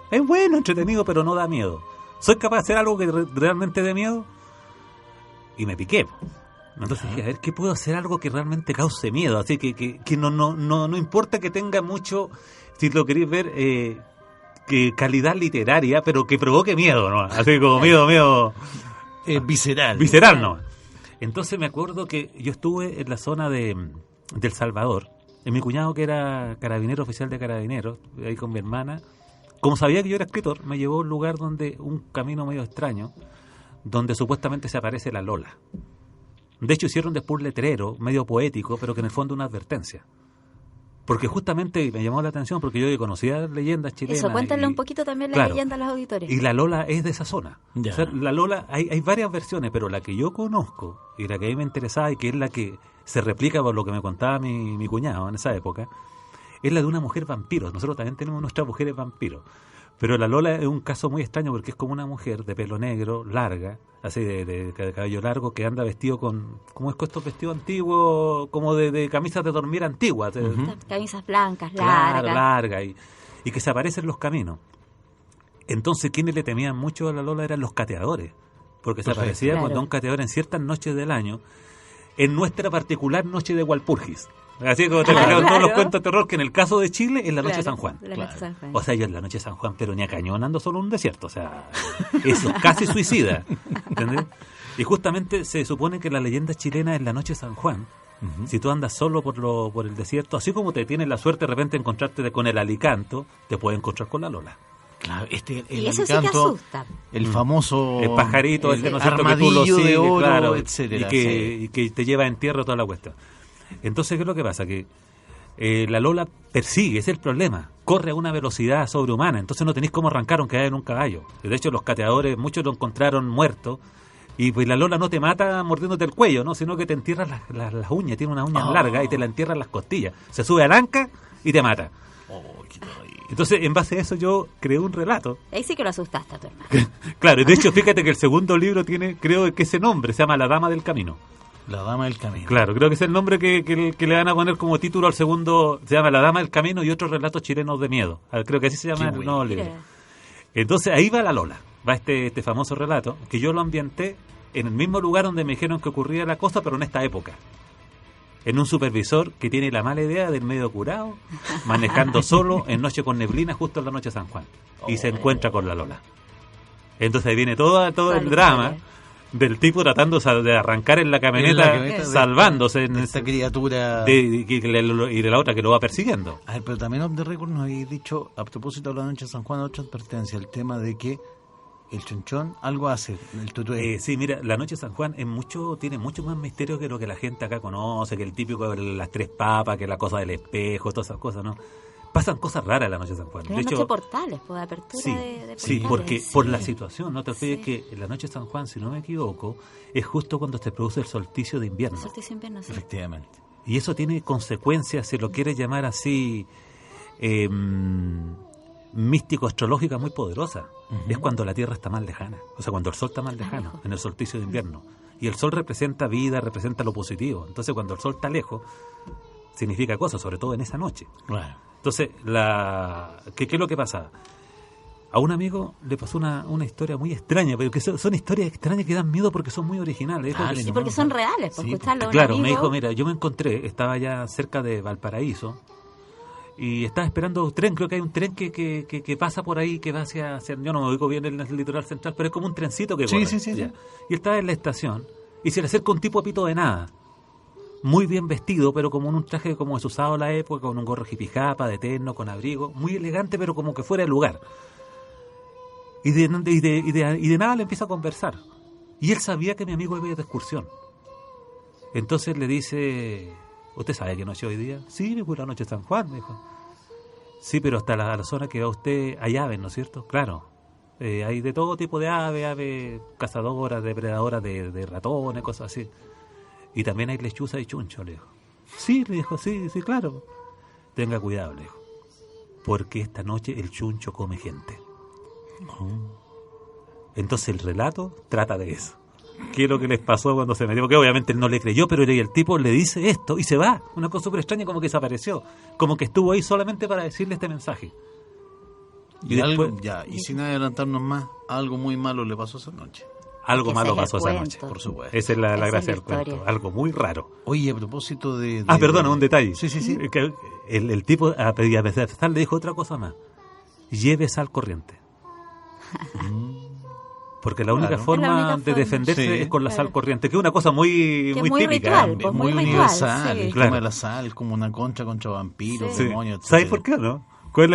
Es bueno, entretenido, pero no da miedo. ¿Soy capaz de hacer algo que realmente dé miedo? Y me piqué. Entonces dije, a ver, ¿qué puedo hacer algo que realmente cause miedo? Así que no importa que tenga mucho, si lo queréis ver, que calidad literaria, pero que provoque miedo, ¿no? Así como miedo Visceral. visceral, ¿no? Entonces me acuerdo que yo estuve en la zona de El Salvador, en mi cuñado que era carabinero oficial de carabineros, ahí con mi hermana. Como sabía que yo era escritor, me llevó a un lugar donde, un camino medio extraño, donde supuestamente se aparece la Lola. De hecho hicieron después un letrero medio poético, pero que en el fondo una advertencia. Porque justamente me llamó la atención, porque yo conocía leyendas chilenas. Eso, cuéntale y- un poquito también la claro. leyenda a los auditores. Y la Lola es de esa zona. Ya. O sea, la Lola, hay varias versiones, pero la que yo conozco y la que a mí me interesaba y que es la que se replica por lo que me contaba mi cuñado en esa época, es la de una mujer vampiro. Nosotros también tenemos nuestras mujeres vampiros. Pero la Lola es un caso muy extraño porque es como una mujer de pelo negro, larga, así de cabello largo, que anda vestido con, ¿cómo es que estos vestidos antiguos? Como de camisas de dormir antiguas. Camisas blancas, Claro, largas. larga y que se aparece en los caminos. Entonces, quienes le temían mucho a la Lola eran los cateadores, porque se Perfecto. aparecía Claro. cuando un cateador en ciertas noches del año en nuestra particular noche de Walpurgis. Así como te creo todos los cuentos de terror, que en el caso de Chile es la noche de San Juan. O sea, yo en la noche de San Juan, pero ni a cañón ando solo en un desierto. O sea, eso es casi suicida. ¿Entendés? Y justamente se supone que la leyenda chilena es la noche de San Juan. Si tú andas solo por el desierto, así como te tienes la suerte de repente encontrarte con el alicanto, te puedes encontrar con la Lola. Claro, y eso sí que asusta. El famoso el pajarito, el que tú lo sigues, de oro, claro, etcétera, y que te lleva a entierro toda la cuestión. Entonces, ¿qué es lo que pasa? Que la Lola persigue, ese es el problema. Corre a una velocidad sobrehumana, entonces no tenéis cómo arrancar aunque vaya en un caballo. De hecho, los cateadores, muchos lo encontraron muerto, y pues la Lola no te mata mordiéndote el cuello, ¿no? Sino que te entierra las uñas, tiene unas uñas largas y te la entierra en las costillas. Se sube al anca y te mata. Entonces, en base a eso, yo creé un relato. Ahí sí que lo asustaste a tu hermano. Claro, de hecho, fíjate que el segundo libro tiene, creo que ese nombre, se llama La Dama del Camino. La Dama del Camino. Claro, creo que es el nombre que le van a poner como título al segundo. Se llama La Dama del Camino y otros relatos chilenos de miedo. Creo que así se llama el nuevo libro. Entonces, ahí va la Lola. Va este famoso relato, que yo lo ambienté en el mismo lugar donde me dijeron que ocurría la cosa, pero en esta época. En un supervisor que tiene la mala idea del medio curado, manejando solo en noche con neblina, justo en la noche de San Juan. Y se encuentra con la Lola. Entonces ahí viene todo el drama del tipo tratando de arrancar en la camioneta salvándose de esta criatura y de la otra que lo va persiguiendo. A ver, pero también Off the Record nos habéis dicho, a propósito de la noche de San Juan, otra advertencia, el tema de que el chonchón algo hace, el tutué. Sí, mira, la noche de San Juan tiene mucho más misterio que lo que la gente acá conoce, que el típico de las tres papas, que la cosa del espejo, todas esas cosas, ¿no? Pasan cosas raras en la noche de San Juan. De hecho, portales, pues, de apertura de portales. Sí, porque por la situación, no te olvides que en la noche de San Juan, si no me equivoco, es justo cuando se produce el solsticio de invierno. El solsticio de invierno, sí. Efectivamente. Y eso tiene consecuencias, si lo quieres llamar así, místico-astrológica muy poderosa. Es cuando la Tierra está más lejana, o sea, cuando el Sol está más lejano, en el solsticio de invierno. Y el Sol representa vida, representa lo positivo. Entonces, cuando el Sol está lejos, significa cosas, sobre todo en esa noche. Claro. Entonces, ¿qué es lo que pasa? A un amigo le pasó una historia muy extraña, pero que son historias extrañas que dan miedo porque son muy originales. Y porque son reales, por escucharlo. Claro, me dijo, mira, yo me encontré, estaba ya cerca de Valparaíso, y estaba esperando un tren, creo que hay un tren que pasa por ahí, que va hacia yo no me ubico bien en el litoral central, pero es como un trencito que corre. Sí. Y él estaba en la estación, y se le acerca un tipo a pito de nada, muy bien vestido, pero como en un traje como es usado en la época, con un gorro jipijapa, de terno, con abrigo, muy elegante, pero como que fuera el lugar. Y de nada le empieza a conversar. Y él sabía que mi amigo iba de excursión. Entonces le dice, ¿usted sabe qué noche hoy día? Sí, me fui la noche de San Juan, me dijo. Sí, pero hasta la zona que va usted hay aves, ¿no es cierto? Claro. Hay de todo tipo de aves cazadoras, depredadoras de ratones, cosas así. Y también hay lechuza y chuncho, le dijo. Sí, le dijo, sí, claro. Tenga cuidado, le dijo. Porque esta noche el chuncho come gente. Entonces el relato trata de eso. ¿Qué es lo que les pasó cuando se metió? Porque obviamente él no le creyó, pero el tipo le dice esto y se va. Una cosa súper extraña, como que desapareció. Como que estuvo ahí solamente para decirle este mensaje. Y después, y sin adelantarnos más, algo muy malo le pasó esa noche. Algo malo pasó esa noche, por supuesto. Esa es la gracia del cuento. Algo muy raro. Oye, a propósito de... perdona, un detalle. Sí. Que el tipo, a pesar de estar, le dijo otra cosa más. Lleve sal corriente. Porque la única forma de defenderse es con la sal corriente, que es una cosa muy típica. Ritual, muy universal. Sí. El tema de la sal, como una contra vampiros, demonios, etc. ¿Sabes por qué, no? Te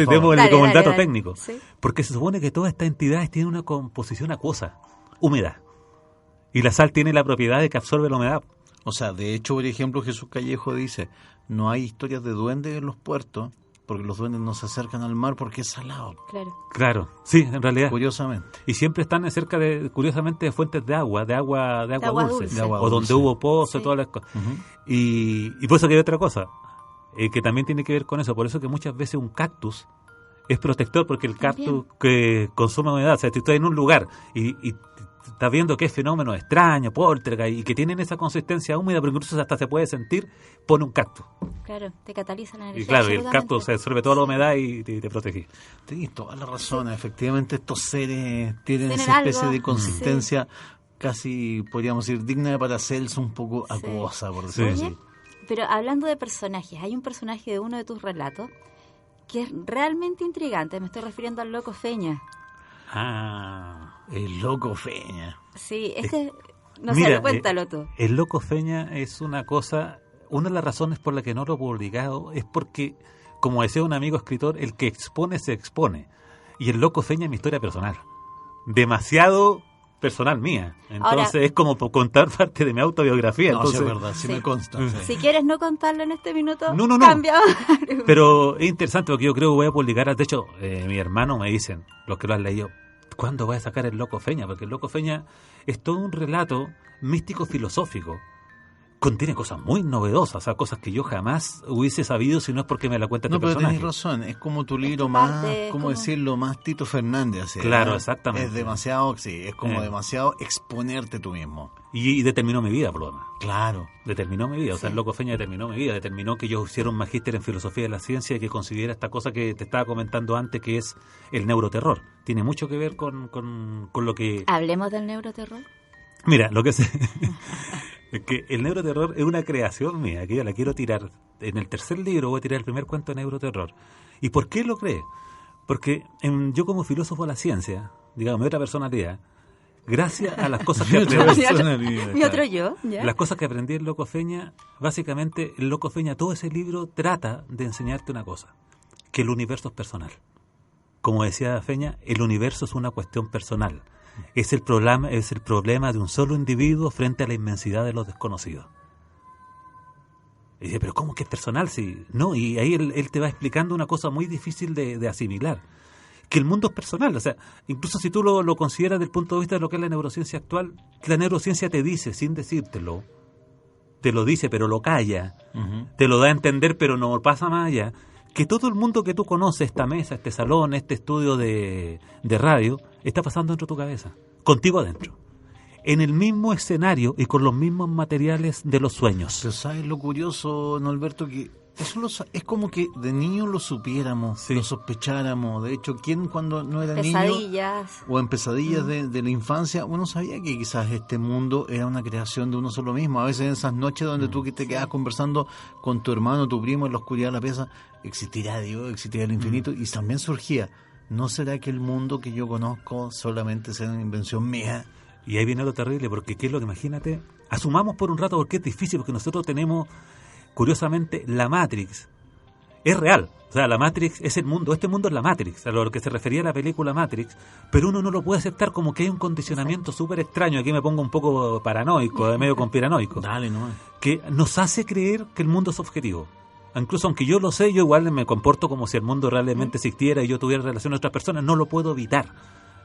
demos el dato técnico. Sí. Porque se supone que todas estas entidades tienen una composición acuosa, húmeda. Y la sal tiene la propiedad de que absorbe la humedad. O sea, de hecho, por ejemplo, Jesús Callejo dice, no hay historias de duendes en los puertos, porque los duendes no se acercan al mar porque es salado. Claro, sí, en realidad. Curiosamente. Y siempre están cerca curiosamente, de fuentes de agua dulce. O donde hubo pozo, todas las cosas. Y por eso que hay otra cosa, que también tiene que ver con eso. Por eso que muchas veces un cactus es protector, porque el cactus que consume humedad, o sea, si estás en un lugar y estás viendo que es fenómeno extraño, poltergeist, y que tienen esa consistencia húmeda, pero incluso hasta se puede sentir, pone un cactus. Claro, te cataliza la energía. Y claro, el cactus se absorbe toda la humedad y te protege. Tienes toda la razón, efectivamente estos seres tienen esa especie de consistencia casi, podríamos decir, digna de Paracelso, un poco acuosa, por decirlo Sí. así. Pero hablando de personajes, hay un personaje de uno de tus relatos que es realmente intrigante. Me estoy refiriendo al Loco Feña. El loco Feña. Sí, no Mira, sé, cuéntalo tú. El Loco Feña es una cosa, una de las razones por la que no lo he publicado es porque, como decía un amigo escritor, el que expone se expone. Y el Loco Feña es mi historia personal. Demasiado personal mía. Entonces Ahora, es como contar parte de mi autobiografía. No, Entonces, sí, es verdad, sí Sí. me consta. sí. Si quieres no contarlo en este minuto, No. cambia. Pero es interesante porque yo creo que voy a publicar. De hecho, mi hermano me dicen, los que lo han leído, ¿cuándo voy a sacar el Loco Feña? Porque el Loco Feña es todo un relato místico filosófico. Contiene cosas muy novedosas, o sea, cosas que yo jamás hubiese sabido si no es porque me la cuenta No, este pero personaje. tenés razón, es como tu libro que más, parte, ¿cómo como- decirlo? Más Tito Fernández. así, Claro, ¿no? exactamente. Es demasiado, sí, es como Eh. demasiado exponerte tú mismo. Y determinó mi vida, por lo demás. Claro. Determinó mi vida, o sea, Sí. el Loco Feña determinó mi vida, determinó que yo hiciera un magíster en filosofía de la ciencia y que considera esta cosa que te estaba comentando antes, que es el neuroterror. Tiene mucho que ver con lo que... Hablemos del neuroterror. Mira, lo que sé es que el neuroterror es una creación mía, que yo la quiero tirar. En el tercer libro voy a tirar el primer cuento de neuroterror. ¿Y por qué lo cree? Porque yo como filósofo de la ciencia, digamos, mi otra personalidad, gracias a las cosas que aprendí, Mi otro yo, ¿ya? las cosas que aprendí en Loco Feña, básicamente el Loco Feña, todo ese libro trata de enseñarte una cosa, que el universo es personal. Como decía Feña, el universo es una cuestión personal. Es el problema de un solo individuo frente a la inmensidad de los desconocidos. Y dice, pero ¿cómo que es personal? Sí, no, y ahí él te va explicando una cosa muy difícil de asimilar, que el mundo es personal. O sea, incluso si tú lo consideras desde el punto de vista de lo que es la neurociencia actual, la neurociencia te dice, sin decírtelo, te lo dice pero lo calla, te lo da a entender pero no pasa más allá, que todo el mundo que tú conoces, esta mesa, este salón, este estudio de radio, está pasando dentro de tu cabeza, contigo adentro, en el mismo escenario y con los mismos materiales de los sueños. Pero ¿sabes lo curioso, Norberto? Que eso es como que de niño lo supiéramos, Sí. lo sospecháramos. De hecho, ¿quién cuando no era niño Pesadillas. o en pesadillas de la infancia, uno sabía que quizás este mundo era una creación de uno solo mismo? A veces en esas noches donde tú que te quedas conversando con tu hermano, tu primo en la oscuridad de la pieza, existirá Dios, existirá el infinito, y también surgía, ¿no será que el mundo que yo conozco solamente será una invención mía? Y ahí viene lo terrible, porque ¿qué es lo que imagínate? Asumamos por un rato, porque es difícil, porque nosotros tenemos, curiosamente, la Matrix. Es real. O sea, la Matrix es el mundo, este mundo es la Matrix, a lo que se refería a la película Matrix, pero uno no lo puede aceptar, como que hay un condicionamiento súper extraño. Aquí me pongo un poco paranoico, medio conspiranoico, Dale, no. que nos hace creer que el mundo es objetivo. Incluso aunque yo lo sé, yo igual me comporto como si el mundo realmente existiera y yo tuviera relación con otras personas, no lo puedo evitar.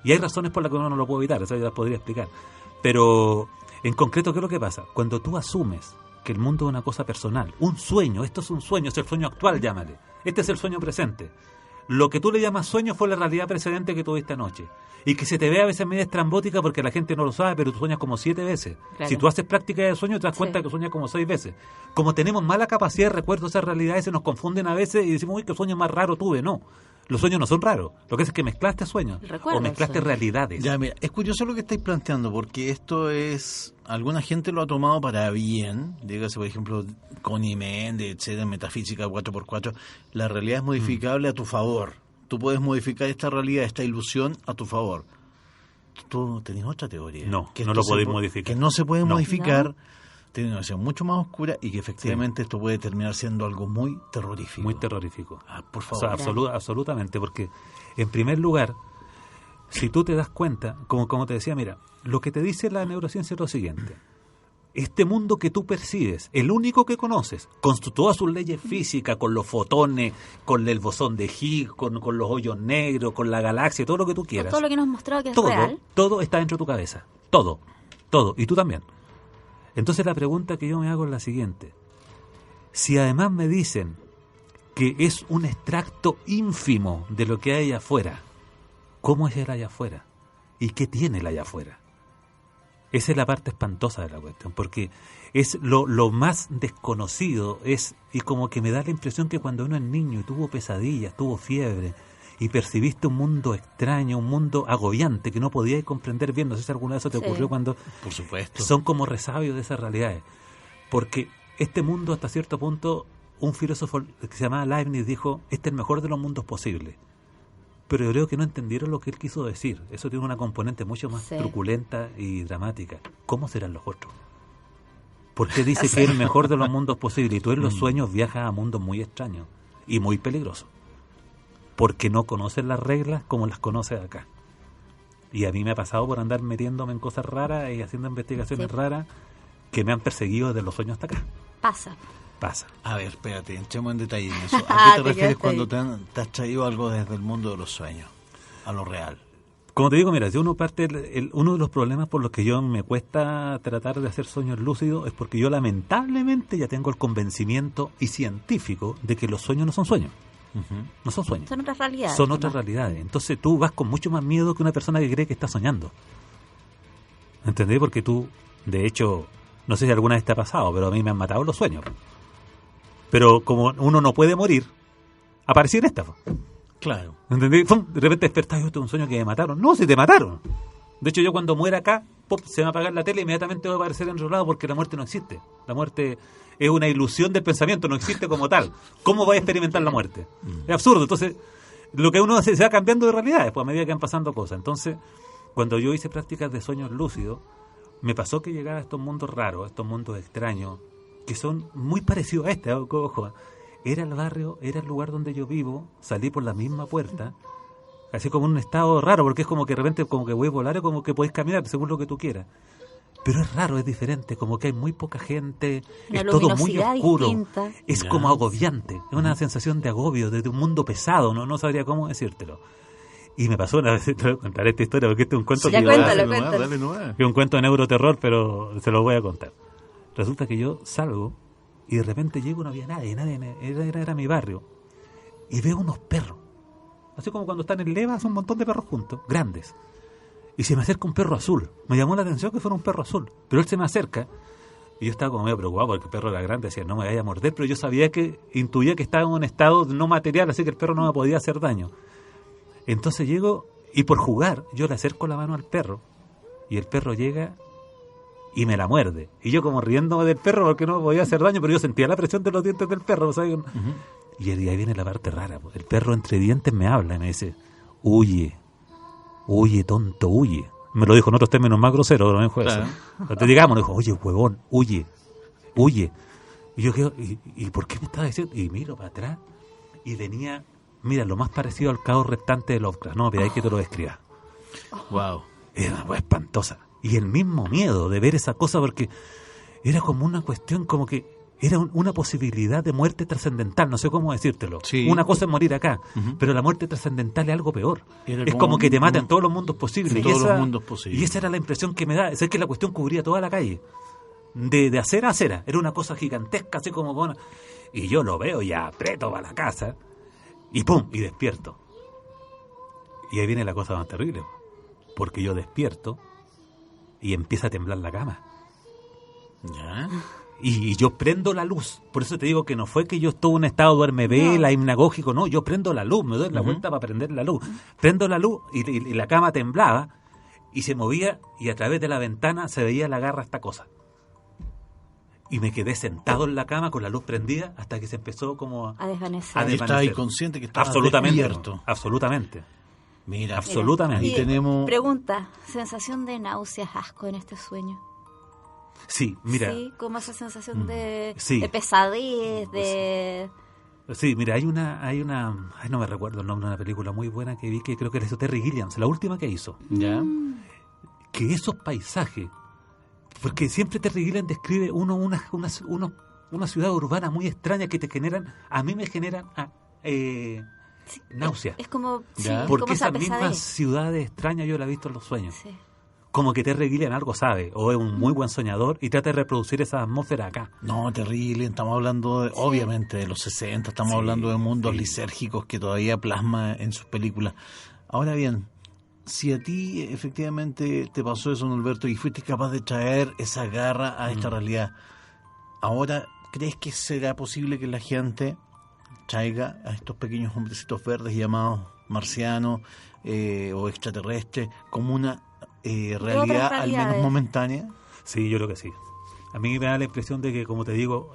Y hay razones por las que uno no lo puede evitar, eso ya las podría explicar. Pero, en concreto, ¿qué es lo que pasa? Cuando tú asumes que el mundo es una cosa personal, un sueño, esto es un sueño, es el sueño actual, llámale. Este es el sueño presente. Lo que tú le llamas sueño fue la realidad precedente que tuviste anoche. Y que se te ve a veces media estrambótica porque la gente no lo sabe, pero tú sueñas como 7 veces. Claro. Si tú haces práctica de sueño, te das cuenta Sí. que sueñas como 6 veces. Como tenemos mala capacidad de recuerdo de esas realidades, se nos confunden a veces y decimos, uy, qué sueño más raro tuve. No, los sueños no son raros. Lo que es que mezclaste sueños Recuerdo o mezclaste sueños. realidades. Ya, mira, es curioso lo que estáis planteando, porque esto es... Alguna gente lo ha tomado para bien, dígase, por ejemplo, Connie Méndez, etcétera, Metafísica 4x4. La realidad es modificable a tu favor. Tú puedes modificar esta realidad, esta ilusión a tu favor. Tú tenés otra teoría. No, que no esto lo podéis se modificar. Que no se puede No. modificar, ¿No? tiene una versión mucho más oscura y que efectivamente esto puede terminar siendo algo muy terrorífico. Muy terrorífico. Ah, por O sea, favor. absolutamente, porque en primer lugar, si tú te das cuenta, como te decía, mira, lo que te dice la neurociencia es lo siguiente. Este mundo que tú percibes, el único que conoces, con todas sus leyes físicas, con los fotones, con el bosón de Higgs, con los hoyos negros, con la galaxia, todo lo que tú quieras. Todo lo que nos mostraba que es real. Todo está dentro de tu cabeza. Todo. Y tú también. Entonces la pregunta que yo me hago es la siguiente. Si además me dicen que es un extracto ínfimo de lo que hay allá afuera, ¿cómo es el allá afuera? ¿Y qué tiene el allá afuera? Esa es la parte espantosa de la cuestión, porque es lo más desconocido, y como que me da la impresión que cuando uno es niño y tuvo pesadillas, tuvo fiebre, y percibiste un mundo extraño, un mundo agobiante que no podías comprender bien. No sé si alguna vez eso te ocurrió cuando... Por supuesto. Son como resabios de esas realidades. Porque este mundo, hasta cierto punto, un filósofo que se llamaba Leibniz dijo, este es el mejor de los mundos posibles. Pero yo creo que no entendieron lo que él quiso decir. Eso tiene una componente mucho más truculenta y dramática. ¿Cómo serán los otros? ¿Por qué dice que es el mejor de los mundos posibles? Y tú en los sueños viajas a mundos muy extraños y muy peligrosos. Porque no conoces las reglas como las conoces acá. Y a mí me ha pasado por andar metiéndome en cosas raras y haciendo investigaciones raras que me han perseguido desde los sueños hasta acá. Pasa. A ver, espérate, entremos en detalle en eso. ¿A qué te refieres cuando te has traído algo desde el mundo de los sueños, a lo real? Como te digo, mira, si uno parte, uno de los problemas por los que yo me cuesta tratar de hacer sueños lúcidos es porque yo lamentablemente ya tengo el convencimiento y científico de que los sueños no son sueños. No son sueños. Son otras realidades. Son otras realidades. Entonces tú vas con mucho más miedo que una persona que cree que está soñando. ¿Entendés? Porque tú, de hecho, no sé si alguna vez te ha pasado, pero a mí me han matado los sueños. Pero como uno no puede morir, aparecí en esta. Claro. ¿Entendés? De repente despertás y yo tuve un sueño que me mataron. No, si te mataron. De hecho, yo cuando muera acá, se me va a apagar la tele y inmediatamente voy a aparecer en otro lado porque la muerte no existe. La muerte es una ilusión del pensamiento, no existe como tal. ¿Cómo va a experimentar la muerte? Es absurdo. Entonces, lo que uno hace se va cambiando de realidades pues, a medida que van pasando cosas. Entonces, cuando yo hice prácticas de sueños lúcidos, me pasó que llegaba a estos mundos raros, a estos mundos extraños, que son muy parecidos a este. Ojo, era el barrio, era el lugar donde yo vivo, salí por la misma puerta, así como en un estado raro, porque es como que de repente como que voy a volar o como que podés caminar según lo que tú quieras. Pero es raro, es diferente, como que hay muy poca gente, es todo muy oscuro, distinta. Es como agobiante, es una sensación de agobio, de un mundo pesado, no sabría cómo decírtelo. Y me pasó una vez, te voy a contar esta historia, porque este es un cuento que es un cuento de neuroterror, pero se lo voy a contar. Resulta que yo salgo y de repente llego, no había nadie era mi barrio, y veo unos perros. Así como cuando están en levas, un montón de perros juntos, grandes. Y se me acerca un perro azul. Me llamó la atención que fuera un perro azul. Pero él se me acerca y yo estaba como medio preocupado porque el perro era grande. Decía, no me vaya a morder. Pero yo intuía que estaba en un estado no material, así que el perro no me podía hacer daño. Entonces llego y por jugar yo le acerco la mano al perro. Y el perro llega y me la muerde. Y yo como riéndome del perro porque no me podía hacer daño, pero yo sentía la presión de los dientes del perro, ¿sabes? Y ahí viene la parte rara. El perro entre dientes me habla y me dice, huye, tonto, huye. Me lo dijo en otros términos más groseros, pero no me dijo eso. Te digamos, me dijo, oye, huevón, huye. Y yo quedo, ¿y por qué me estaba diciendo? Y miro para atrás y venía, mira, lo más parecido al caos restante de Lovecraft. No, pero hay que te lo describa. Wow. Era una cosa espantosa. Y el mismo miedo de ver esa cosa, porque era como una cuestión como que era una posibilidad de muerte trascendental, no sé cómo decírtelo. Sí. Una cosa es morir acá, pero la muerte trascendental es algo peor. Es como que te matan en todos los mundos posibles. En todos los mundos posibles. Y esa era la impresión que me da. Es que la cuestión cubría toda la calle. De acera a acera. Era una cosa gigantesca, así como... Bueno, y yo lo veo y aprieto para la casa y ¡pum! Y despierto. Y ahí viene la cosa más terrible. Porque yo despierto y empieza a temblar la cama. ¿Ya? Y yo prendo la luz. Por eso te digo que no fue que yo estuve en un estado duerme vela, hipnagógico. No, yo prendo la luz, me doy la vuelta para prender la luz. Prendo la luz y la cama temblaba y se movía y a través de la ventana se veía la garra esta cosa. Y me quedé sentado en la cama con la luz prendida hasta que se empezó como a desvanecer. ¿Y estabas inconsciente que estabas despierto? Absolutamente. Mira, absolutamente. Y tenemos... Pregunta, ¿sensación de náuseas, asco en este sueño? Sí, mira. Sí, como esa sensación de pesadez, de... Sí, mira, hay una, no me recuerdo el nombre de una película muy buena que vi, que creo que era Terry Gilliam, la última que hizo. ¿Ya? Que esos paisajes, porque siempre Terry Gilliam describe una ciudad urbana muy extraña que te generan, a mí me generan náuseas. Es como, porque como esas mismas ciudades extrañas yo las he visto en los sueños. Sí. Como que Terry Gilliam algo sabe, o es un muy buen soñador y trata de reproducir esa atmósfera acá. No, Terry Gilliam, estamos hablando obviamente de los 60, estamos hablando de mundos lisérgicos que todavía plasma en sus películas. Ahora bien, si a ti efectivamente te pasó eso, Norberto, y fuiste capaz de traer esa garra a esta realidad, ahora, ¿crees que será posible que la gente traiga a estos pequeños hombrecitos verdes llamados marcianos o extraterrestres como una realidad al menos momentánea? Sí, yo creo que sí. A mí me da la impresión de que, como te digo,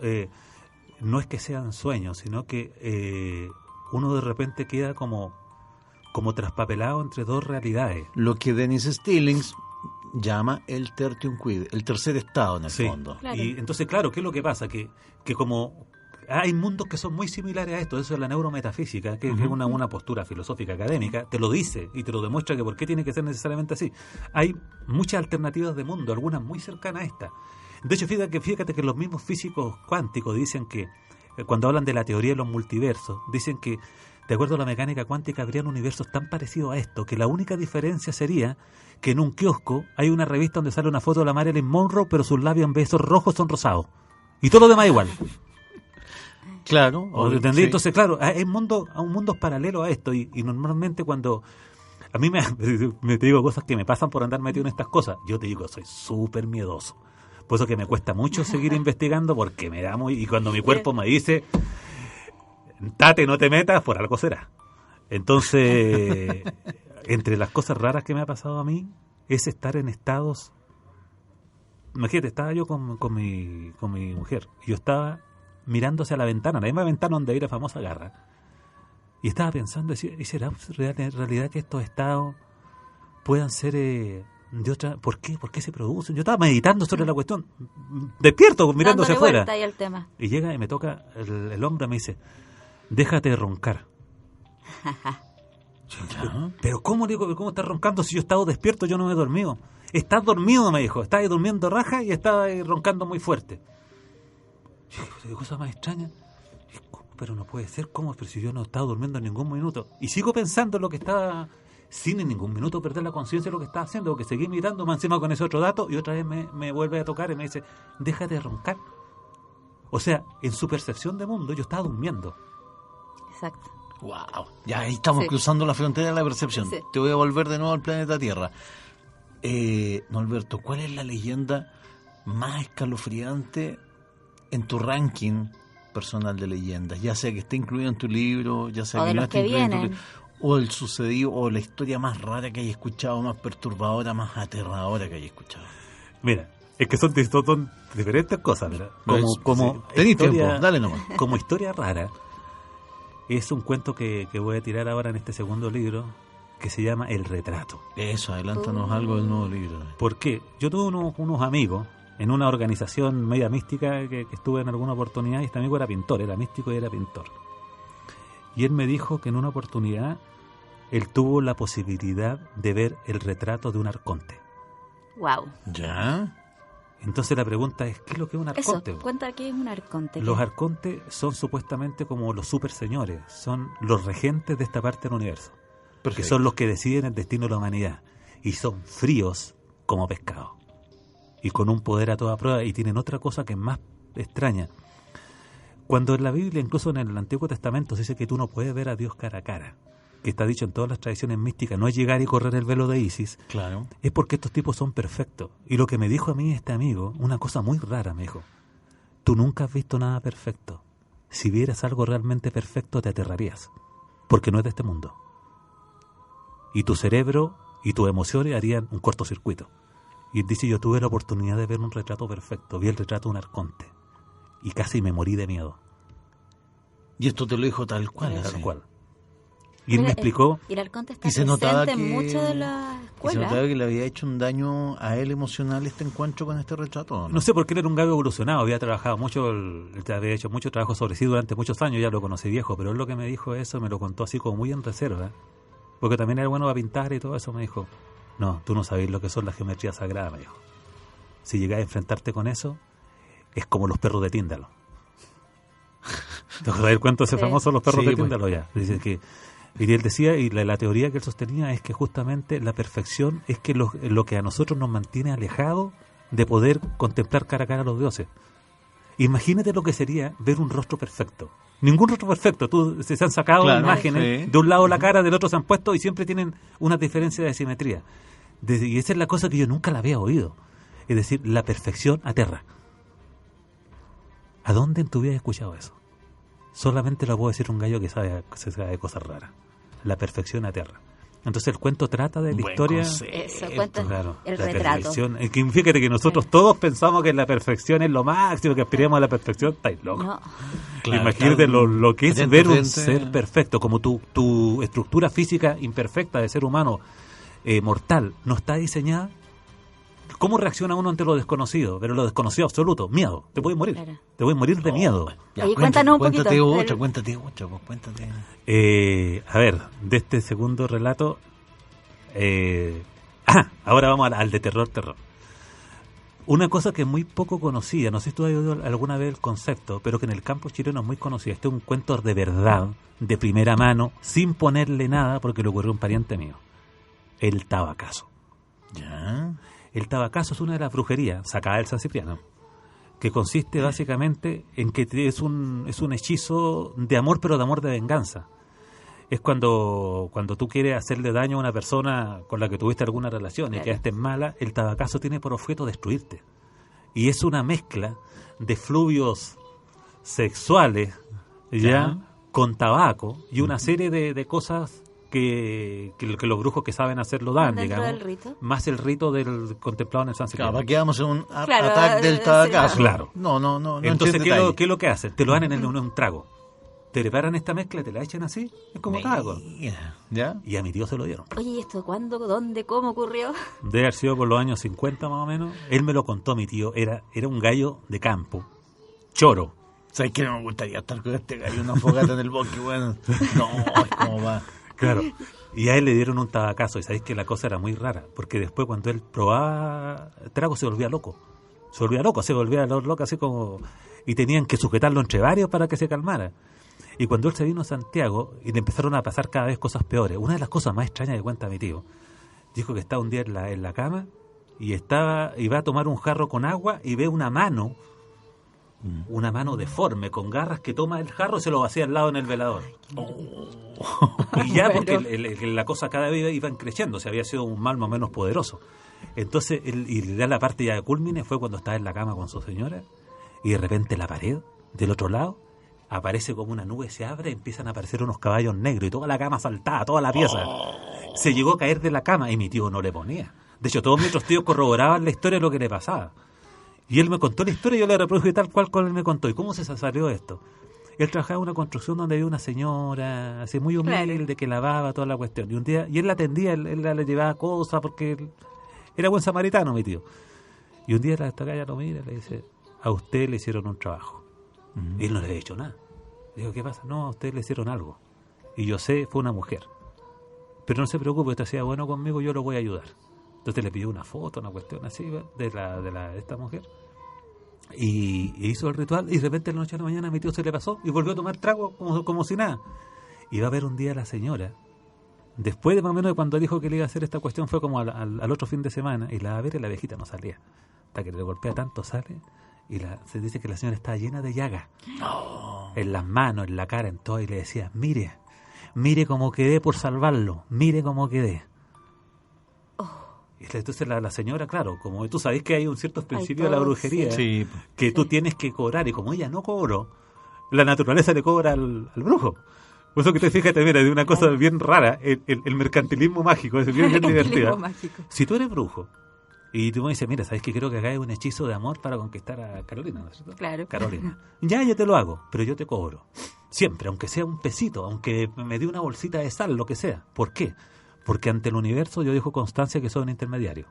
no es que sean sueños, sino que uno de repente queda como traspapelado entre dos realidades. Lo que Dennis Stillings llama el tertium quid, el tercer estado en el fondo. Claro. Y entonces, claro, ¿qué es lo que pasa? Que como hay mundos que son muy similares a esto, eso es la neurometafísica, que es una postura filosófica académica, te lo dice y te lo demuestra que por qué tiene que ser necesariamente así. Hay muchas alternativas de mundo, algunas muy cercanas a esta. De hecho, fíjate que los mismos físicos cuánticos dicen que, cuando hablan de la teoría de los multiversos, dicen que, de acuerdo a la mecánica cuántica, habrían universos tan parecidos a esto, que la única diferencia sería que en un kiosco hay una revista donde sale una foto de la Marilyn Monroe, pero sus labios en vez de ser rojos son rosados. Y todo lo demás igual. Claro. ¿Entendí? Sí. Entonces, claro, hay mundos paralelos a esto. Y normalmente cuando a mí me te digo cosas que me pasan por andar metido en estas cosas, yo te digo, soy súper miedoso. Por eso que me cuesta mucho seguir investigando, porque me da muy... Y cuando mi cuerpo me dice, tate, no te metas, por algo será. Entonces, entre las cosas raras que me ha pasado a mí, es estar en estados... Imagínate, estaba yo con mi mujer, y yo estaba mirando hacia la ventana, la misma ventana donde hay la famosa garra, y estaba pensando, ¿y será en realidad que estos estados puedan ser de otra? ¿Por qué se producen? Yo estaba meditando sobre la cuestión, despierto, mirando hacia afuera, y llega y me toca el hombro y me dice, déjate de roncar. Pero ¿cómo estás roncando si yo he estado despierto? Yo no me he dormido. Estás dormido, me dijo, estás durmiendo raja y estás roncando muy fuerte. Qué cosa más extraña. Pero no puede ser, ¿cómo? Pero si yo no he estado durmiendo en ningún minuto. Y sigo pensando en lo que estaba, sin en ningún minuto perder la conciencia de lo que estaba haciendo, porque seguí mirando más encima con ese otro dato, y otra vez me vuelve a tocar y me dice, déjate de roncar. O sea, en su percepción de mundo yo estaba durmiendo. Exacto. Wow, ya ahí estamos cruzando la frontera de la percepción. Sí. Te voy a volver de nuevo al planeta Tierra. Norberto, ¿cuál es la leyenda más escalofriante en tu ranking personal de leyendas? Ya sea que esté incluido en tu libro, ya sea que no esté incluido en tu libro, o el sucedido, o la historia más rara que hayas escuchado, más perturbadora, más aterradora que hayas escuchado. Mira, es que son diferentes cosas, ¿verdad? Como tenés tiempo, dale nomás. Como historia rara, es un cuento que voy a tirar ahora en este segundo libro, que se llama El Retrato. Eso, adelántanos algo del nuevo libro. ¿Por qué? Yo tuve unos amigos en una organización media mística que estuve en alguna oportunidad, y este amigo era pintor, era místico y era pintor. Y él me dijo que en una oportunidad él tuvo la posibilidad de ver el retrato de un arconte. Wow. ¿Ya? Entonces la pregunta es, ¿qué es lo que es un arconte? Eso, cuenta qué es un arconte. Los arcontes son supuestamente como los super señores, son los regentes de esta parte del universo. Perfecto. Que son los que deciden el destino de la humanidad. Y son fríos como pescado. Y con un poder a toda prueba. Y tienen otra cosa que es más extraña. Cuando en la Biblia, incluso en el Antiguo Testamento, se dice que tú no puedes ver a Dios cara a cara, que está dicho en todas las tradiciones místicas, no es llegar y correr el velo de Isis, claro, es porque estos tipos son perfectos. Y lo que me dijo a mí este amigo, una cosa muy rara, me dijo, tú nunca has visto nada perfecto. Si vieras algo realmente perfecto te aterrarías, porque no es de este mundo. Y tu cerebro y tus emociones harían un cortocircuito. Y él dice, yo tuve la oportunidad de ver un retrato perfecto, vi el retrato de un arconte, y casi me morí de miedo. Y esto te lo dijo tal cual. Tal cual. Y él me explicó... Y el arconte está presente en mucho de la escuela. ¿Y se notaba que le había hecho un daño a él emocional este encuentro con este retrato? No sé, porque él era un gallo evolucionado, había trabajado mucho, había hecho mucho trabajo sobre sí durante muchos años, ya lo conocí viejo, pero él lo que me dijo eso, me lo contó así como muy en reserva, porque también era bueno para pintar y todo eso. Me dijo, no, tú no sabes lo que son las geometrías sagradas, me dijo. Si llegás a enfrentarte con eso, es como los perros de Tíndalo. ¿Te acuerdas del cuento ese famoso, los perros de Tíndalo? Pues. Ya, dice que... Y él decía, y la teoría que él sostenía es que justamente la perfección es que lo que a nosotros nos mantiene alejados de poder contemplar cara a cara a los dioses. Imagínate lo que sería ver un rostro perfecto. Ningún rostro perfecto. Se han sacado imágenes, de un lado la cara, del otro se han puesto, y siempre tienen una diferencia de simetría. Y esa es la cosa que yo nunca la había oído. Es decir, la perfección aterra. ¿A dónde en tu vida has escuchado eso? solamente lo puede decir un gallo que se sabe de cosas raras. La perfección aterra. Entonces el cuento trata de la historia. Eso, cuenta Claro, el la retrato. perfección. Fíjate que nosotros todos pensamos que la perfección es lo máximo, que aspiremos a la perfección. Estáis locos. No, Claro, Imagínate lo que es frente, ver un frente. ser perfecto, como tu estructura física imperfecta de ser humano mortal no está diseñada. ¿Cómo reacciona uno ante lo desconocido? Pero lo desconocido absoluto, miedo. Te puedes morir. Claro. Te puedes morir de miedo. Oye, cuéntanos un poquito Cuéntate otra, del- cuéntate. A ver, de este segundo relato. Ahora vamos al de terror. Una cosa que es muy poco conocida, no sé si tú has oído alguna vez el concepto, pero que en el campo chileno es muy conocida. Este es un cuento de verdad, de primera mano, sin ponerle nada, porque le ocurrió a un pariente mío. El tabacazo. Ya. El tabacazo es una de las brujerías sacadas del San Cipriano, que consiste básicamente en que es un hechizo de amor, pero de amor de venganza. Es cuando tú quieres hacerle daño a una persona con la que tuviste alguna relación y Claro. quedaste mala, el tabacazo tiene por objeto destruirte. Y es una mezcla de fluidos sexuales ya con tabaco y una serie de cosas que los brujos que saben hacerlo dan, dentro digamos. del rito. Más el rito del contemplado en el San Cipriano. Claro, para que hagamos un Claro, ataque del tabacazo. sí. Claro. No Entonces, entiendo ¿qué es lo que hacen? Te lo dan en un trago. Te preparan esta mezcla y te la echan así. Es como tabaco. ¿Ya? Y a mi tío se lo dieron. Oye, ¿y esto cuándo, dónde, cómo ocurrió? Debe haber sido por los años 50 más o menos. Él me lo contó, mi tío. Era un gallo de campo. Choro. ¿Sabes qué? No me gustaría estar con este gallo, una fogata en el bosque, bueno. No, es como va. Claro. Y a él le dieron un tabacazo. Y sabéis que la cosa era muy rara. Porque después cuando él probaba trago se volvía loco. Se volvía loco así como... Y tenían que sujetarlo entre varios para que se calmara. Y cuando él se vino a Santiago y le empezaron a pasar cada vez cosas peores, una de las cosas más extrañas que cuenta mi tío, dijo que estaba un día en la cama y iba a tomar un jarro con agua y ve una mano deforme con garras que toma el jarro y se lo vacía al lado en el velador. Y ya porque la cosa cada vez iba creciendo, se había sido un mal más o menos poderoso. Entonces, y ya la parte ya de culmine fue cuando estaba en la cama con su señora y de repente la pared del otro lado aparece como una nube, se abre, empiezan a aparecer unos caballos negros y toda la cama saltada, toda la pieza. Se llegó a caer de la cama y mi tío no le ponía. De hecho, todos mis otros tíos corroboraban la historia de lo que le pasaba. Y él me contó la historia y yo le reproduje tal cual él me contó. ¿Y cómo se salió esto? Él trabajaba en una construcción donde había una señora así muy humilde, Claro. que lavaba toda la cuestión. Y un día, y él la atendía, él le llevaba cosas porque él era buen samaritano, mi tío. Y un día esta galla lo mira y le dice, a usted le hicieron un trabajo. Y él no le había hecho nada. Le digo, ¿qué pasa? No, a usted le hicieron algo. Y yo sé, fue una mujer. Pero no se preocupe, usted sea bueno conmigo, yo lo voy a ayudar. Entonces le pidió una foto, una cuestión así de esta mujer. Y hizo el ritual y de repente de la noche a la mañana a mi tío se le pasó y volvió a tomar trago como si nada. Y va a ver un día a la señora. Después de más o menos de cuando dijo que le iba a hacer esta cuestión fue como al otro fin de semana y la va a ver y la viejita no salía. Hasta que le golpea tanto sale y se dice que la señora estaba llena de llagas. En las manos, en la cara, en todo. Y le decía, mire cómo quedé por salvarlo, mire cómo quedé. Y entonces la señora, claro, como tú sabes que hay un cierto principio de la todo, brujería, Sí. que tú tienes que cobrar, y como ella no cobró, la naturaleza le cobra al brujo. Por eso que te fíjate, mira, de una cosa bien rara, el mercantilismo mágico, es bien divertida. Mágico. Si tú eres brujo, y tú me dices, mira, ¿sabes que creo que acá hay un hechizo de amor para conquistar a Carolina? ¿No es cierto? Claro. Carolina. Ya, yo te lo hago, pero yo te cobro. Siempre, aunque sea un pesito, aunque me dé una bolsita de sal, lo que sea. ¿Por qué? Porque ante el universo yo dejo constancia que soy un intermediario.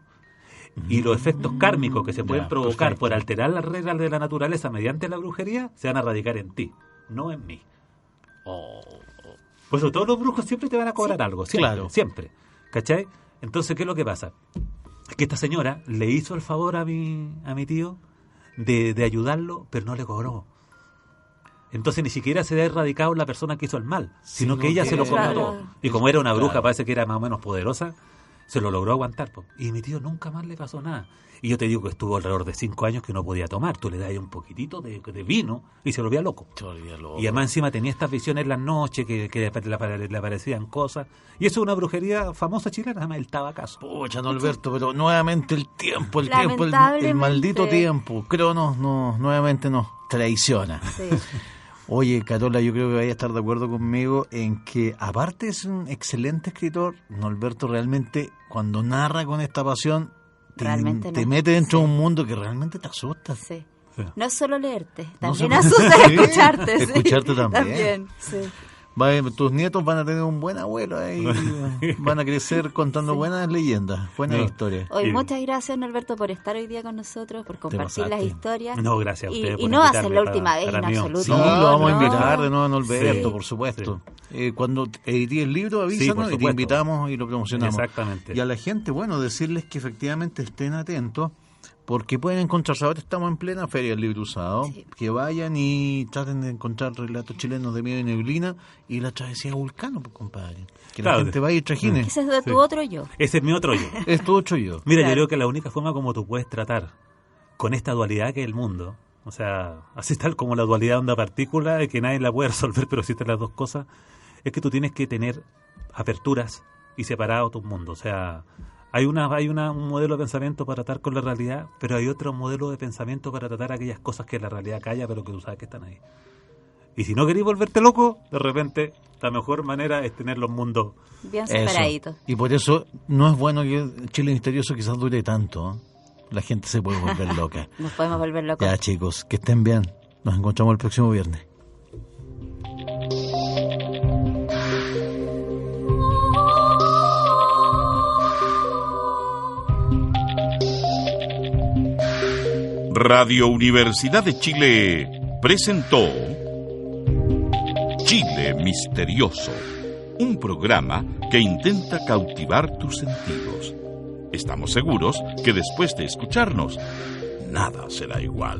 Y los efectos kármicos que se pueden provocar perfecto. por alterar las reglas de la naturaleza mediante la brujería se van a radicar en ti, no en mí. Pues todos los brujos siempre te van a cobrar algo, siempre, Claro. siempre. ¿Cachai? Entonces, ¿qué es lo que pasa? Que esta señora le hizo el favor a mi tío de ayudarlo, pero no le cobró. Entonces ni siquiera se ha erradicado la persona que hizo el mal, sino que ella se lo cobró Claro. todo. Y como era una bruja, Claro. parece que era más o menos poderosa, se lo logró aguantar. Po. Y mi tío nunca más le pasó nada. Y yo te digo que estuvo alrededor de 5 años que no podía tomar. Tú le das ahí un poquitito de vino y se volvía loco. Y además encima tenía estas visiones en las noches que le aparecían cosas. Y eso es una brujería famosa chilena, se llama el tabacazo. Pucha, no, Alberto, pero nuevamente el tiempo, el Lamentablemente. maldito tiempo. Creo nuevamente nos traiciona. Sí. Oye, Carola, yo creo que vaya a estar de acuerdo conmigo en que, aparte es un excelente escritor, Norberto realmente, cuando narra con esta pasión, te mete dentro de un mundo que realmente te asusta. Sí. Sí. No es solo leerte, No también solo- asusta Sí, escucharte. Sí. escucharte también. Sí. Tus nietos van a tener un buen abuelo ahí, van a crecer contando buenas leyendas, buenas historias. Hoy Y- muchas gracias, Norberto, por estar hoy día con nosotros, por compartir las pasaste. historias. No, gracias a ustedes Y por no va a ser invitarme la última vez, para en mí. absoluto. Sí, lo vamos a No. invitar de nuevo a Norberto, Sí. por supuesto. Cuando edité el libro, por avísanos y te supuesto. invitamos y lo promocionamos. Exactamente. Y a la gente, bueno, decirles que efectivamente estén atentos, porque pueden encontrarse, ahora estamos en plena feria del libro usado, Sí. que vayan y traten de encontrar relatos chilenos de miedo y neblina y la travesía de Vulcano, pues, compadre. Que Claro. la gente vaya y trajine. Ese es de tu Sí. otro yo. Ese es mi otro yo. Es todo hecho yo. Mira, Claro. yo creo que la única forma como tú puedes tratar con esta dualidad que es el mundo, o sea, así tal como la dualidad onda-partícula, que nadie la puede resolver, pero existen las dos cosas, es que tú tienes que tener aperturas y separado tus mundos. O sea, hay un modelo de pensamiento para tratar con la realidad, pero hay otro modelo de pensamiento para tratar aquellas cosas que la realidad calla, pero que tú sabes que están ahí. Y si no querés volverte loco, de repente, la mejor manera es tener los mundos. Bien Eso. separaditos. Y por eso no es bueno que Chile Misterioso quizás dure tanto. La gente se puede volver loca. Nos podemos volver locos. Ya, chicos, que estén bien. Nos encontramos el próximo viernes. Radio Universidad de Chile presentó Chile Misterioso, un programa que intenta cautivar tus sentidos. Estamos seguros que después de escucharnos, nada será igual.